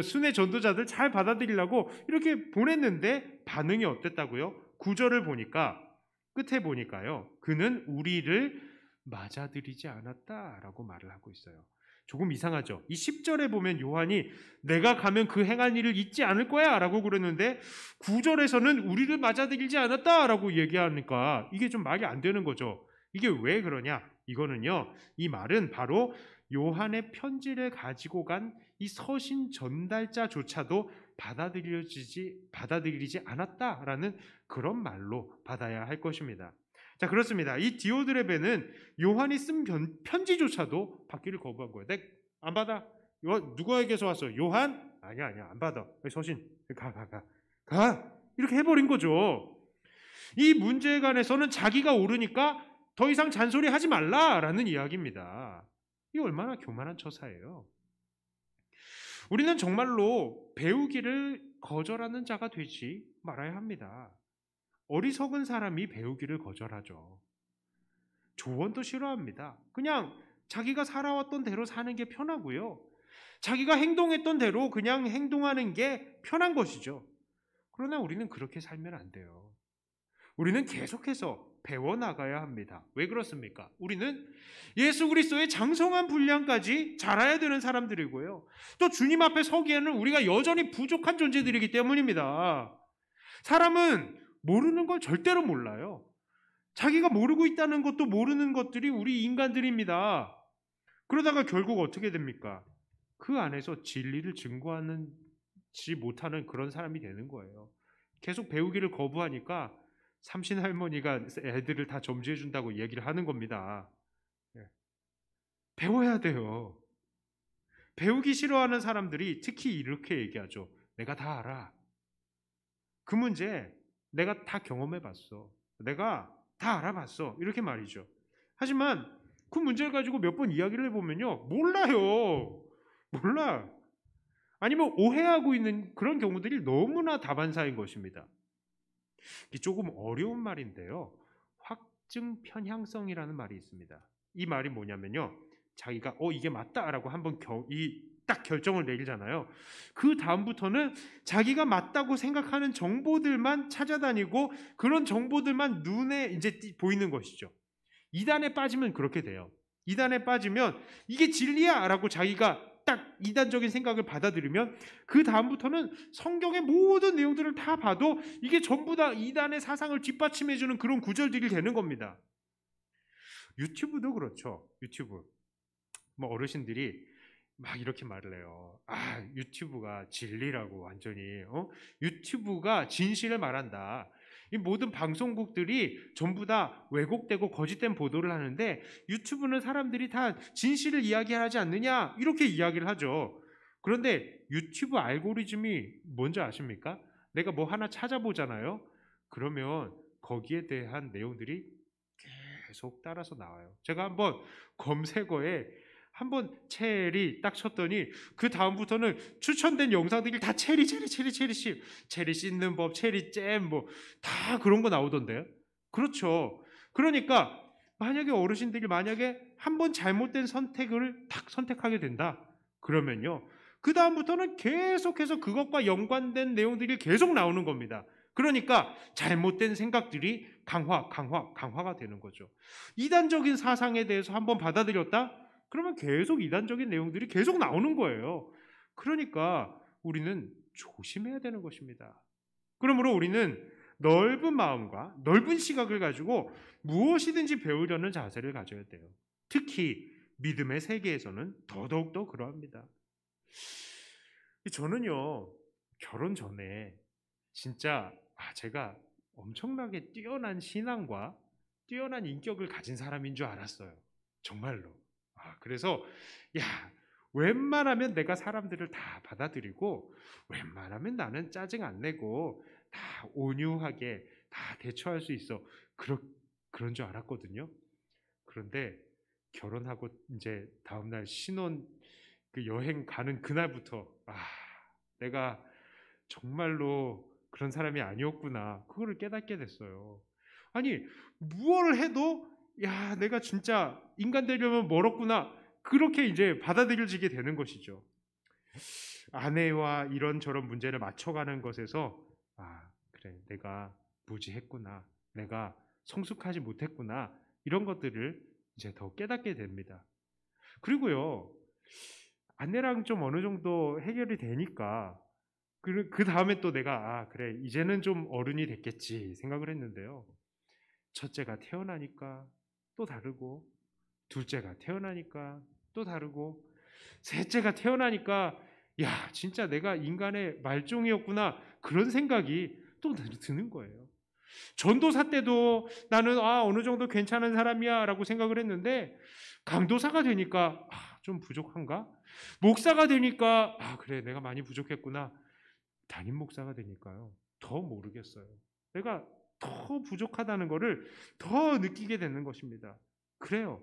순회 전도자들 잘 받아들이려고 이렇게 보냈는데 반응이 어땠다고요? 9절을 보니까, 끝에 보니까요, 그는 우리를 맞아들이지 않았다라고 말을 하고 있어요. 조금 이상하죠? 이 10절에 보면 요한이 내가 가면 그 행한 일을 잊지 않을 거야 라고 그랬는데 9절에서는 우리를 맞아들이지 않았다라고 얘기하니까 이게 좀 말이 안 되는 거죠. 이게 왜 그러냐? 이거는요, 이 말은 바로 요한의 편지를 가지고 간 이 서신 전달자조차도 받아들이지 않았다라는 그런 말로 받아야 할 것입니다. 자, 그렇습니다. 이 디오드레베는 요한이 쓴 편지조차도 받기를 거부한 거예요. 안 받아. 이거 누구에게서 왔어? 요한? 아니야, 안 받아. 서신 가. 이렇게 해버린 거죠. 이 문제에 관해서는 자기가 옳으니까 더 이상 잔소리하지 말라라는 이야기입니다. 이게 얼마나 교만한 처사예요. 우리는 정말로 배우기를 거절하는 자가 되지 말아야 합니다. 어리석은 사람이 배우기를 거절하죠. 조언도 싫어합니다. 그냥 자기가 살아왔던 대로 사는 게 편하고요, 자기가 행동했던 대로 그냥 행동하는 게 편한 것이죠. 그러나 우리는 그렇게 살면 안 돼요. 우리는 계속해서 배워나가야 합니다. 왜 그렇습니까? 우리는 예수 그리스도의 장성한 분량까지 자라야 되는 사람들이고요, 또 주님 앞에 서기에는 우리가 여전히 부족한 존재들이기 때문입니다. 사람은 모르는 걸 절대로 몰라요. 자기가 모르고 있다는 것도 모르는 것들이 우리 인간들입니다. 그러다가 결국 어떻게 됩니까? 그 안에서 진리를 증거하지 못하는 그런 사람이 되는 거예요. 계속 배우기를 거부하니까 삼신 할머니가 애들을 다 점지해 준다고 얘기를 하는 겁니다. 배워야 돼요. 배우기 싫어하는 사람들이 특히 이렇게 얘기하죠. 내가 다 알아. 그 문제 내가 다 경험해 봤어. 내가 다 알아봤어. 이렇게 말이죠. 하지만 그 문제를 가지고 몇 번 이야기를 해보면요, 몰라요. 몰라. 아니면 오해하고 있는 그런 경우들이 너무나 다반사인 것입니다. 이게 조금 어려운 말인데요, 확증 편향성이라는 말이 있습니다. 이 말이 뭐냐면요, 자기가 이게 맞다라고 한번 딱 결정을 내리잖아요. 그 다음부터는 자기가 맞다고 생각하는 정보들만 찾아다니고 그런 정보들만 눈에 이제 보이는 것이죠. 이단에 빠지면 그렇게 돼요. 이단에 빠지면 이게 진리야라고 자기가 딱 이단적인 생각을 받아들이면 그 다음부터는 성경의 모든 내용들을 다 봐도 이게 전부 다 이단의 사상을 뒷받침해주는 그런 구절들이 되는 겁니다. 유튜브도 그렇죠. 유튜브 어르신들이 막 이렇게 말을 해요. 유튜브가 진리라고, 완전히 유튜브가 진실을 말한다. 이 모든 방송국들이 전부 다 왜곡되고 거짓된 보도를 하는데 유튜브는 사람들이 다 진실을 이야기하지 않느냐 이렇게 이야기를 하죠. 그런데 유튜브 알고리즘이 뭔지 아십니까? 내가 뭐 하나 찾아보잖아요. 그러면 거기에 대한 내용들이 계속 따라서 나와요. 제가 한번 검색어에 한번 체리 딱 쳤더니 그 다음부터는 추천된 영상들이 다 체리 씻는 법, 체리 잼 뭐 다 그런 거 나오던데요. 그렇죠. 그러니까 만약에 어르신들이 만약에 한번 잘못된 선택을 딱 선택하게 된다. 그러면요. 그 다음부터는 계속해서 그것과 연관된 내용들이 계속 나오는 겁니다. 그러니까 잘못된 생각들이 강화가 되는 거죠. 이단적인 사상에 대해서 한번 받아들였다? 그러면 계속 이단적인 내용들이 계속 나오는 거예요. 그러니까 우리는 조심해야 되는 것입니다. 그러므로 우리는 넓은 마음과 넓은 시각을 가지고 무엇이든지 배우려는 자세를 가져야 돼요. 특히 믿음의 세계에서는 더더욱더 그러합니다. 저는요, 결혼 전에 진짜 제가 엄청나게 뛰어난 신앙과 뛰어난 인격을 가진 사람인 줄 알았어요. 정말로. 그래서 웬만하면 내가 사람들을 다 받아들이고 웬만하면 나는 짜증 안 내고 다 온유하게 다 대처할 수 있어. 그런 줄 알았거든요. 그런데 결혼하고 이제 다음날 신혼 그 여행 가는 그날부터 내가 정말로 그런 사람이 아니었구나. 그거를 깨닫게 됐어요. 아니, 무엇을 해도 내가 진짜 인간 되려면 멀었구나. 그렇게 이제 받아들여지게 되는 것이죠. 아내와 이런저런 문제를 맞춰가는 것에서 그래, 내가 무지했구나. 내가 성숙하지 못했구나. 이런 것들을 이제 더 깨닫게 됩니다. 그리고요, 아내랑 좀 어느 정도 해결이 되니까 그 다음에 또 내가 그래, 이제는 좀 어른이 됐겠지 생각을 했는데요. 첫째가 태어나니까 또 다르고, 둘째가 태어나니까 또 다르고, 셋째가 태어나니까 진짜 내가 인간의 말종이었구나 그런 생각이 또 드는 거예요. 전도사 때도 나는 어느 정도 괜찮은 사람이야 라고 생각을 했는데 강도사가 되니까 좀 부족한가? 목사가 되니까 그래, 내가 많이 부족했구나. 담임 목사가 되니까요, 더 모르겠어요. 내가 더 부족하다는 것을 더 느끼게 되는 것입니다. 그래요.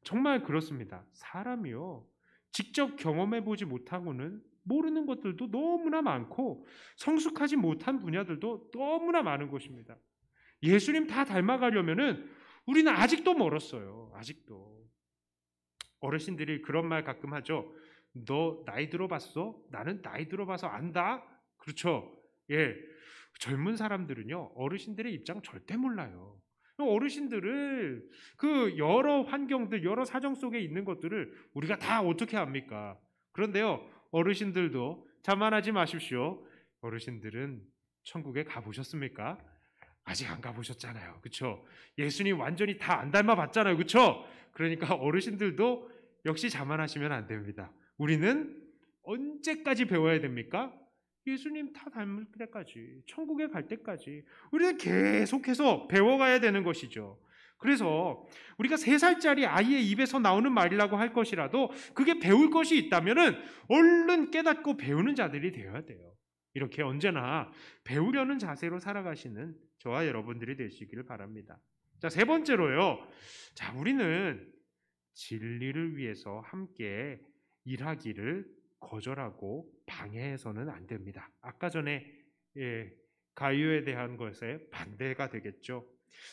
정말 그렇습니다. 사람이요, 직접 경험해보지 못하고는 모르는 것들도 너무나 많고 성숙하지 못한 분야들도 너무나 많은 것입니다. 예수님 다 닮아가려면은 우리는 아직도 멀었어요. 아직도. 어르신들이 그런 말 가끔 하죠. 너 나이 들어봤어? 나는 나이 들어봐서 안다? 그렇죠? 예. 젊은 사람들은요, 어르신들의 입장 절대 몰라요. 어르신들을 그 여러 환경들, 여러 사정 속에 있는 것들을 우리가 다 어떻게 압니까? 그런데요, 어르신들도 자만하지 마십시오. 어르신들은 천국에 가보셨습니까? 아직 안 가보셨잖아요. 그렇죠? 예수님 완전히 다 안 닮아봤잖아요. 그렇죠? 그러니까 어르신들도 역시 자만하시면 안 됩니다. 우리는 언제까지 배워야 됩니까? 예수님 다 닮을 때까지, 천국에 갈 때까지 우리는 계속해서 배워가야 되는 것이죠. 그래서 우리가 3살짜리 아이의 입에서 나오는 말이라고 할 것이라도 그게 배울 것이 있다면 얼른 깨닫고 배우는 자들이 되어야 돼요. 이렇게 언제나 배우려는 자세로 살아가시는 저와 여러분들이 되시기를 바랍니다. 자, 3번째로요. 자, 우리는 진리를 위해서 함께 일하기를 거절하고 방해해서는 안 됩니다. 아까 전에 가이오에 대한 것에 반대가 되겠죠.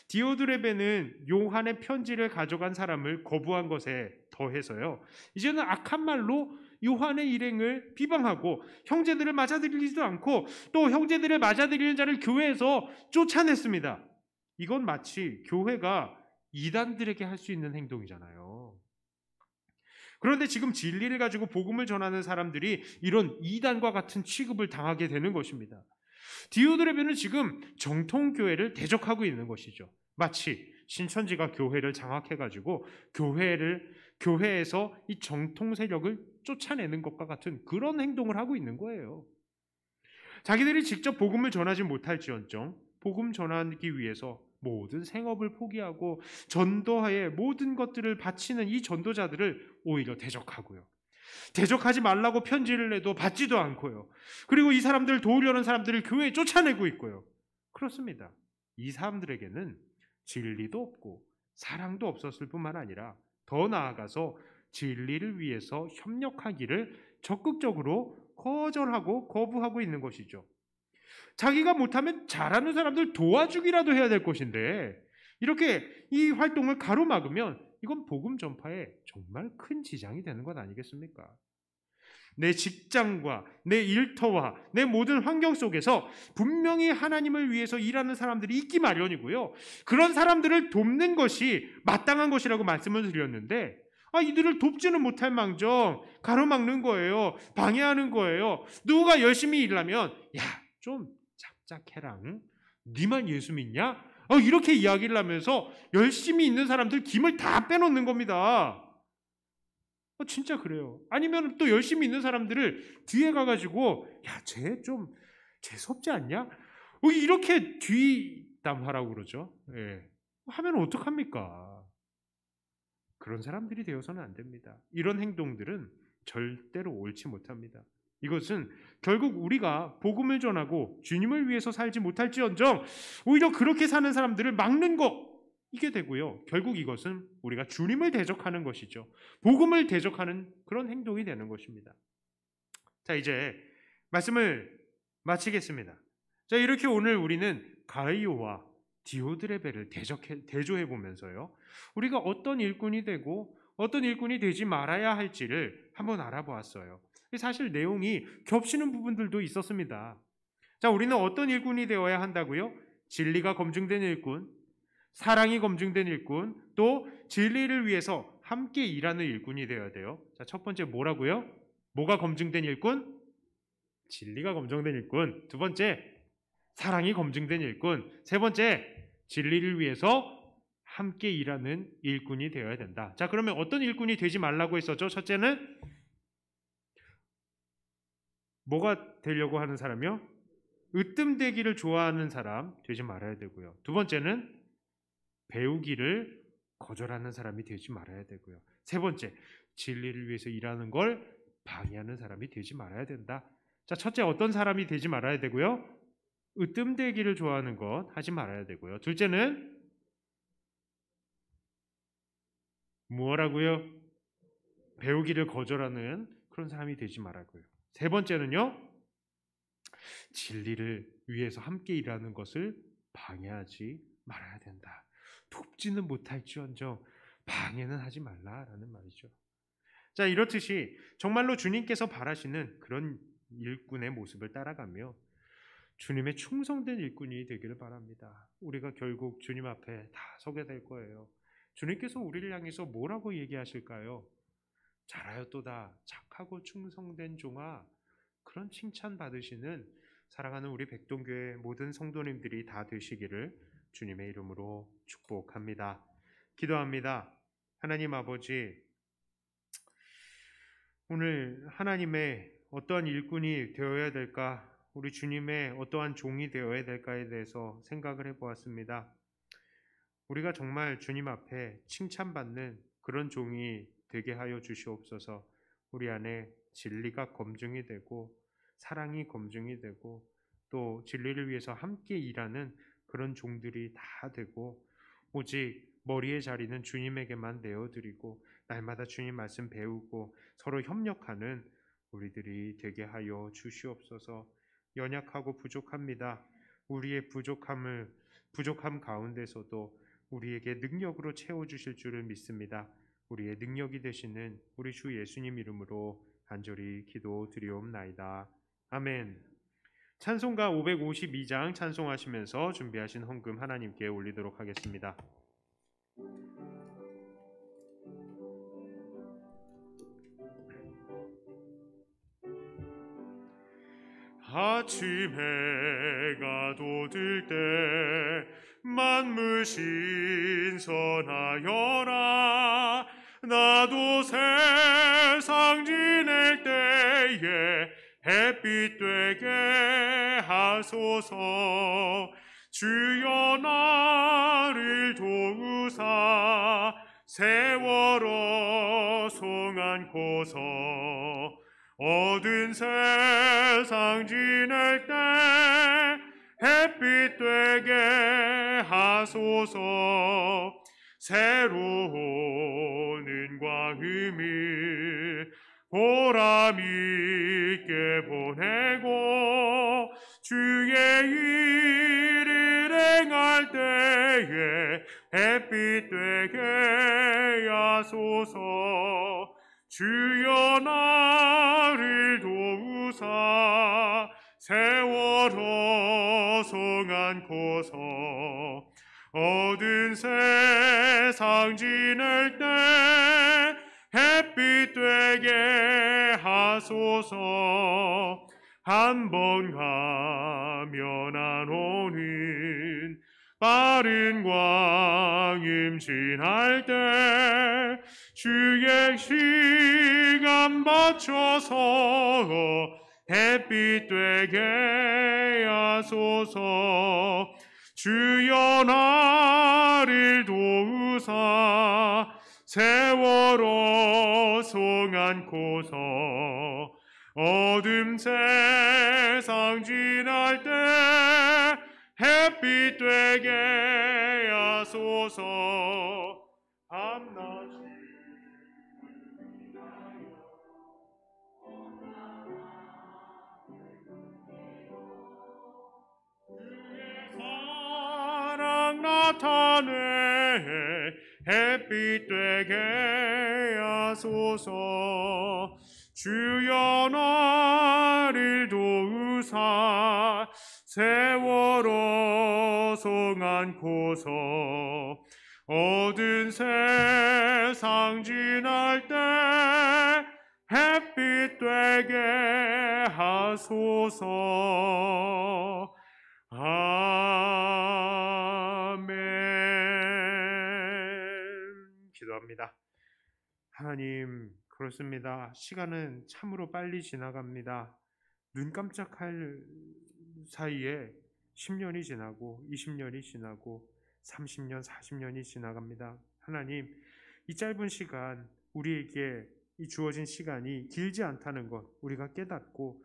디오드레베는 요한의 편지를 가져간 사람을 거부한 것에 더해서요, 이제는 악한 말로 요한의 일행을 비방하고 형제들을 맞아들이지도 않고 또 형제들을 맞아들이는 자를 교회에서 쫓아냈습니다. 이건 마치 교회가 이단들에게 할 수 있는 행동이잖아요. 그런데 지금 진리를 가지고 복음을 전하는 사람들이 이런 이단과 같은 취급을 당하게 되는 것입니다. 디오드레베는 지금 정통교회를 대적하고 있는 것이죠. 마치 신천지가 교회를 장악해가지고 교회에서 이 정통 세력을 쫓아내는 것과 같은 그런 행동을 하고 있는 거예요. 자기들이 직접 복음을 전하지 못할지언정 복음 전하기 위해서 모든 생업을 포기하고 전도하에 모든 것들을 바치는 이 전도자들을 오히려 대적하고요. 대적하지 말라고 편지를 내도 받지도 않고요. 그리고 이 사람들을 도우려는 사람들을 교회에 쫓아내고 있고요. 그렇습니다. 이 사람들에게는 진리도 없고 사랑도 없었을 뿐만 아니라 더 나아가서 진리를 위해서 협력하기를 적극적으로 거절하고 거부하고 있는 것이죠. 자기가 못하면 잘하는 사람들 도와주기라도 해야 될 것인데 이렇게 이 활동을 가로막으면 이건 복음 전파에 정말 큰 지장이 되는 것 아니겠습니까? 내 직장과 내 일터와 내 모든 환경 속에서 분명히 하나님을 위해서 일하는 사람들이 있기 마련이고요. 그런 사람들을 돕는 것이 마땅한 것이라고 말씀을 드렸는데 이들을 돕지는 못할 망정 가로막는 거예요. 방해하는 거예요. 누가 열심히 일하면 야, 좀 작작해랑 니만 예수 믿냐? 이렇게 이야기를 하면서 열심히 있는 사람들 김을 다 빼놓는 겁니다. 진짜 그래요. 아니면 또 열심히 있는 사람들을 뒤에 가가지고 야, 쟤 좀 재수없지 않냐? 이렇게 뒷담화라고 그러죠. 예. 하면 어떡합니까? 그런 사람들이 되어서는 안 됩니다. 이런 행동들은 절대로 옳지 못합니다. 이것은 결국 우리가 복음을 전하고 주님을 위해서 살지 못할지언정 오히려 그렇게 사는 사람들을 막는 것, 이게 되고요. 결국 이것은 우리가 주님을 대적하는 것이죠. 복음을 대적하는 그런 행동이 되는 것입니다. 자, 이제 말씀을 마치겠습니다. 자, 이렇게 오늘 우리는 가이오와 디오드레베를 대조해 보면서요. 우리가 어떤 일꾼이 되고 어떤 일꾼이 되지 말아야 할지를 한번 알아보았어요. 사실 내용이 겹치는 부분들도 있었습니다. 자, 우리는 어떤 일꾼이 되어야 한다고요? 진리가 검증된 일꾼, 사랑이 검증된 일꾼, 또 진리를 위해서 함께 일하는 일꾼이 되어야 돼요. 자, 첫 번째 뭐라고요? 뭐가 검증된 일꾼? 진리가 검증된 일꾼. 두 번째, 사랑이 검증된 일꾼. 세 번째, 진리를 위해서 함께 일하는 일꾼이 되어야 된다. 자, 그러면 어떤 일꾼이 되지 말라고 했었죠? 첫째는 뭐가 되려고 하는 사람이요? 으뜸되기를 좋아하는 사람 되지 말아야 되고요. 두 번째는 배우기를 거절하는 사람이 되지 말아야 되고요. 세 번째, 진리를 위해서 일하는 걸 방해하는 사람이 되지 말아야 된다. 자, 첫째, 어떤 사람이 되지 말아야 되고요? 으뜸되기를 좋아하는 것 하지 말아야 되고요. 둘째는 뭐라고요? 배우기를 거절하는 그런 사람이 되지 말라고요. 세 번째는요, 진리를 위해서 함께 일하는 것을 방해하지 말아야 된다. 돕지는 못할지언정 방해는 하지 말라라는 말이죠. 자, 이렇듯이 정말로 주님께서 바라시는 그런 일꾼의 모습을 따라가며 주님의 충성된 일꾼이 되기를 바랍니다. 우리가 결국 주님 앞에 다 서게 될 거예요. 주님께서 우리를 향해서 뭐라고 얘기하실까요? 잘하였도다 착하고 충성된 종아, 그런 칭찬 받으시는 사랑하는 우리 백동교회 모든 성도님들이 다 되시기를 주님의 이름으로 축복합니다. 기도합니다. 하나님 아버지, 오늘 하나님의 어떠한 일꾼이 되어야 될까, 우리 주님의 어떠한 종이 되어야 될까에 대해서 생각을 해보았습니다. 우리가 정말 주님 앞에 칭찬받는 그런 종이 되게 하여 주시옵소서. 우리 안에 진리가 검증이 되고 사랑이 검증이 되고 또 진리를 위해서 함께 일하는 그런 종들이 다 되고, 오직 머리의 자리는 주님에게만 내어드리고 날마다 주님 말씀 배우고 서로 협력하는 우리들이 되게 하여 주시옵소서. 연약하고 부족합니다. 우리의 부족함 가운데서도 우리에게 능력으로 채워주실 줄을 믿습니다. 우리의 능력이 되시는 우리 주 예수님 이름으로 간절히 기도드리옵나이다. 아멘. 찬송가 552장 찬송하시면서 준비하신 헌금 하나님께 올리도록 하겠습니다. 아침 해가 돋을 때 만물 신선하여라. 나도 세상 지낼 때에 햇빛 되게 하소서. 주여 나를 도우사 세월호 송 안고서 어두운 세상 지낼 때 햇빛 되게 하소서. 새로운 은과 의미 보람 있게 보내고 주의 일을 행할 때에 햇빛 되게 하소서. 주여 나를 도우사 세월호 송 안고서 어두운 세상 지낼 때 햇빛 되게 하소서. 한 번 가면 안 오는 빠른 광임 지날 때 주의 시간 맞춰서 햇빛 되게 하소서. 주여 나를 도우사 세월호 송 안고서 어둠 세상 지날 때 햇빛 되게 하소서. 밤낮 사랑 나타내 햇빛 되게 하소서. 주여 나를 도우사 세월호 송 안고서 어두운 세상 지날 때 햇빛 되게 하소서. 아멘. 기도합니다. 하나님, 그렇습니다. 시간은 참으로 빨리 지나갑니다. 눈 깜짝할 사이에 10년이 지나고 20년이 지나고 30년, 40년이 지나갑니다. 하나님, 이 짧은 시간, 우리에게 이 주어진 시간이 길지 않다는 것 우리가 깨닫고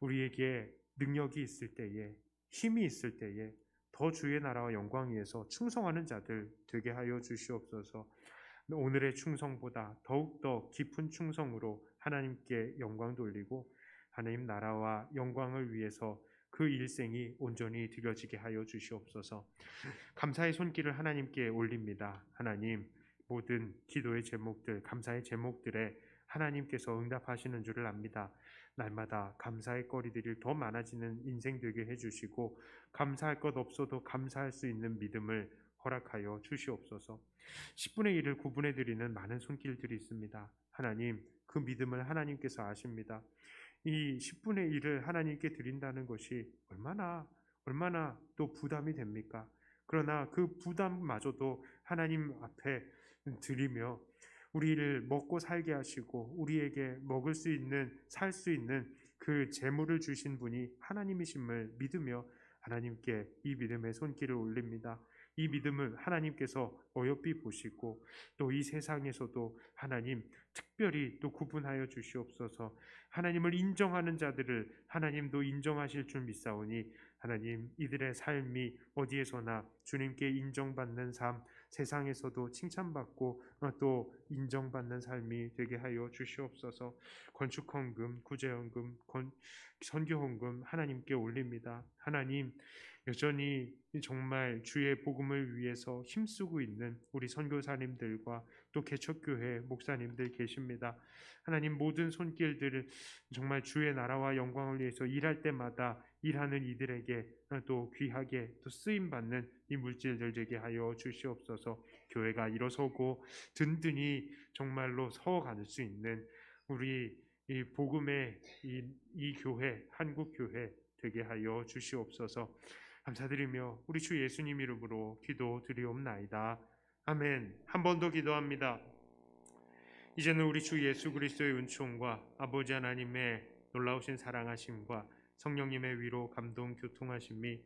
우리에게 능력이 있을 때에, 힘이 있을 때에 더 주의 나라와 영광 위해서 충성하는 자들 되게 하여 주시옵소서. 오늘의 충성보다 더욱더 깊은 충성으로 하나님께 영광 돌리고 하나님 나라와 영광을 위해서 그 일생이 온전히 드려지게 하여 주시옵소서. 감사의 손길을 하나님께 올립니다. 하나님, 모든 기도의 제목들, 감사의 제목들에 하나님께서 응답하시는 줄을 압니다. 날마다 감사의 거리들이 더 많아지는 인생 되게 해주시고 감사할 것 없어도 감사할 수 있는 믿음을 허락하여 주시옵소서. 10분의 1을 구분해 드리는 많은 손길들이 있습니다. 하나님, 그 믿음을 하나님께서 아십니다. 이 10분의 1을 하나님께 드린다는 것이 얼마나 또 부담이 됩니까? 그러나 그 부담마저도 하나님 앞에 드리며 우리를 먹고 살게 하시고 우리에게 먹을 수 있는, 살 수 있는 그 재물을 주신 분이 하나님이심을 믿으며 하나님께 이 믿음의 손길을 올립니다. 이 믿음을 하나님께서 어여삐 보시고 또 이 세상에서도 하나님 특별히 또 구분하여 주시옵소서. 하나님을 인정하는 자들을 하나님도 인정하실 줄 믿사오니 하나님, 이들의 삶이 어디에서나 주님께 인정받는 삶, 세상에서도 칭찬받고 또 인정받는 삶이 되게 하여 주시옵소서. 건축헌금, 구제헌금, 선교헌금 하나님께 올립니다. 하나님, 여전히 정말 주의 복음을 위해서 힘쓰고 있는 우리 선교사님들과 또 개척교회 목사님들 계십니다. 하나님, 모든 손길들을 정말 주의 나라와 영광을 위해서 일할 때마다 일하는 이들에게 또 귀하게 또 쓰임받는 이 물질들 되게 하여 주시옵소서. 교회가 일어서고 든든히 정말로 서어갈 수 있는 우리 이 복음의 이 교회, 한국 교회 되게 하여 주시옵소서. 감사드리며 우리 주 예수님 이름으로 기도드리옵나이다. 아멘. 한 번 더 기도합니다. 이제는 우리 주 예수 그리스도의 은총과 아버지 하나님의 놀라우신 사랑하심과 성령님의 위로 감동 교통하심이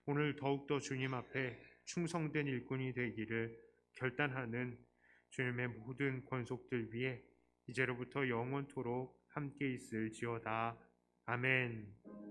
오늘 더욱더 주님 앞에 충성된 일꾼이 되기를 결단하는 주님의 모든 권속들 위에 이제로부터 영원토록 함께 있을지어다. 아멘.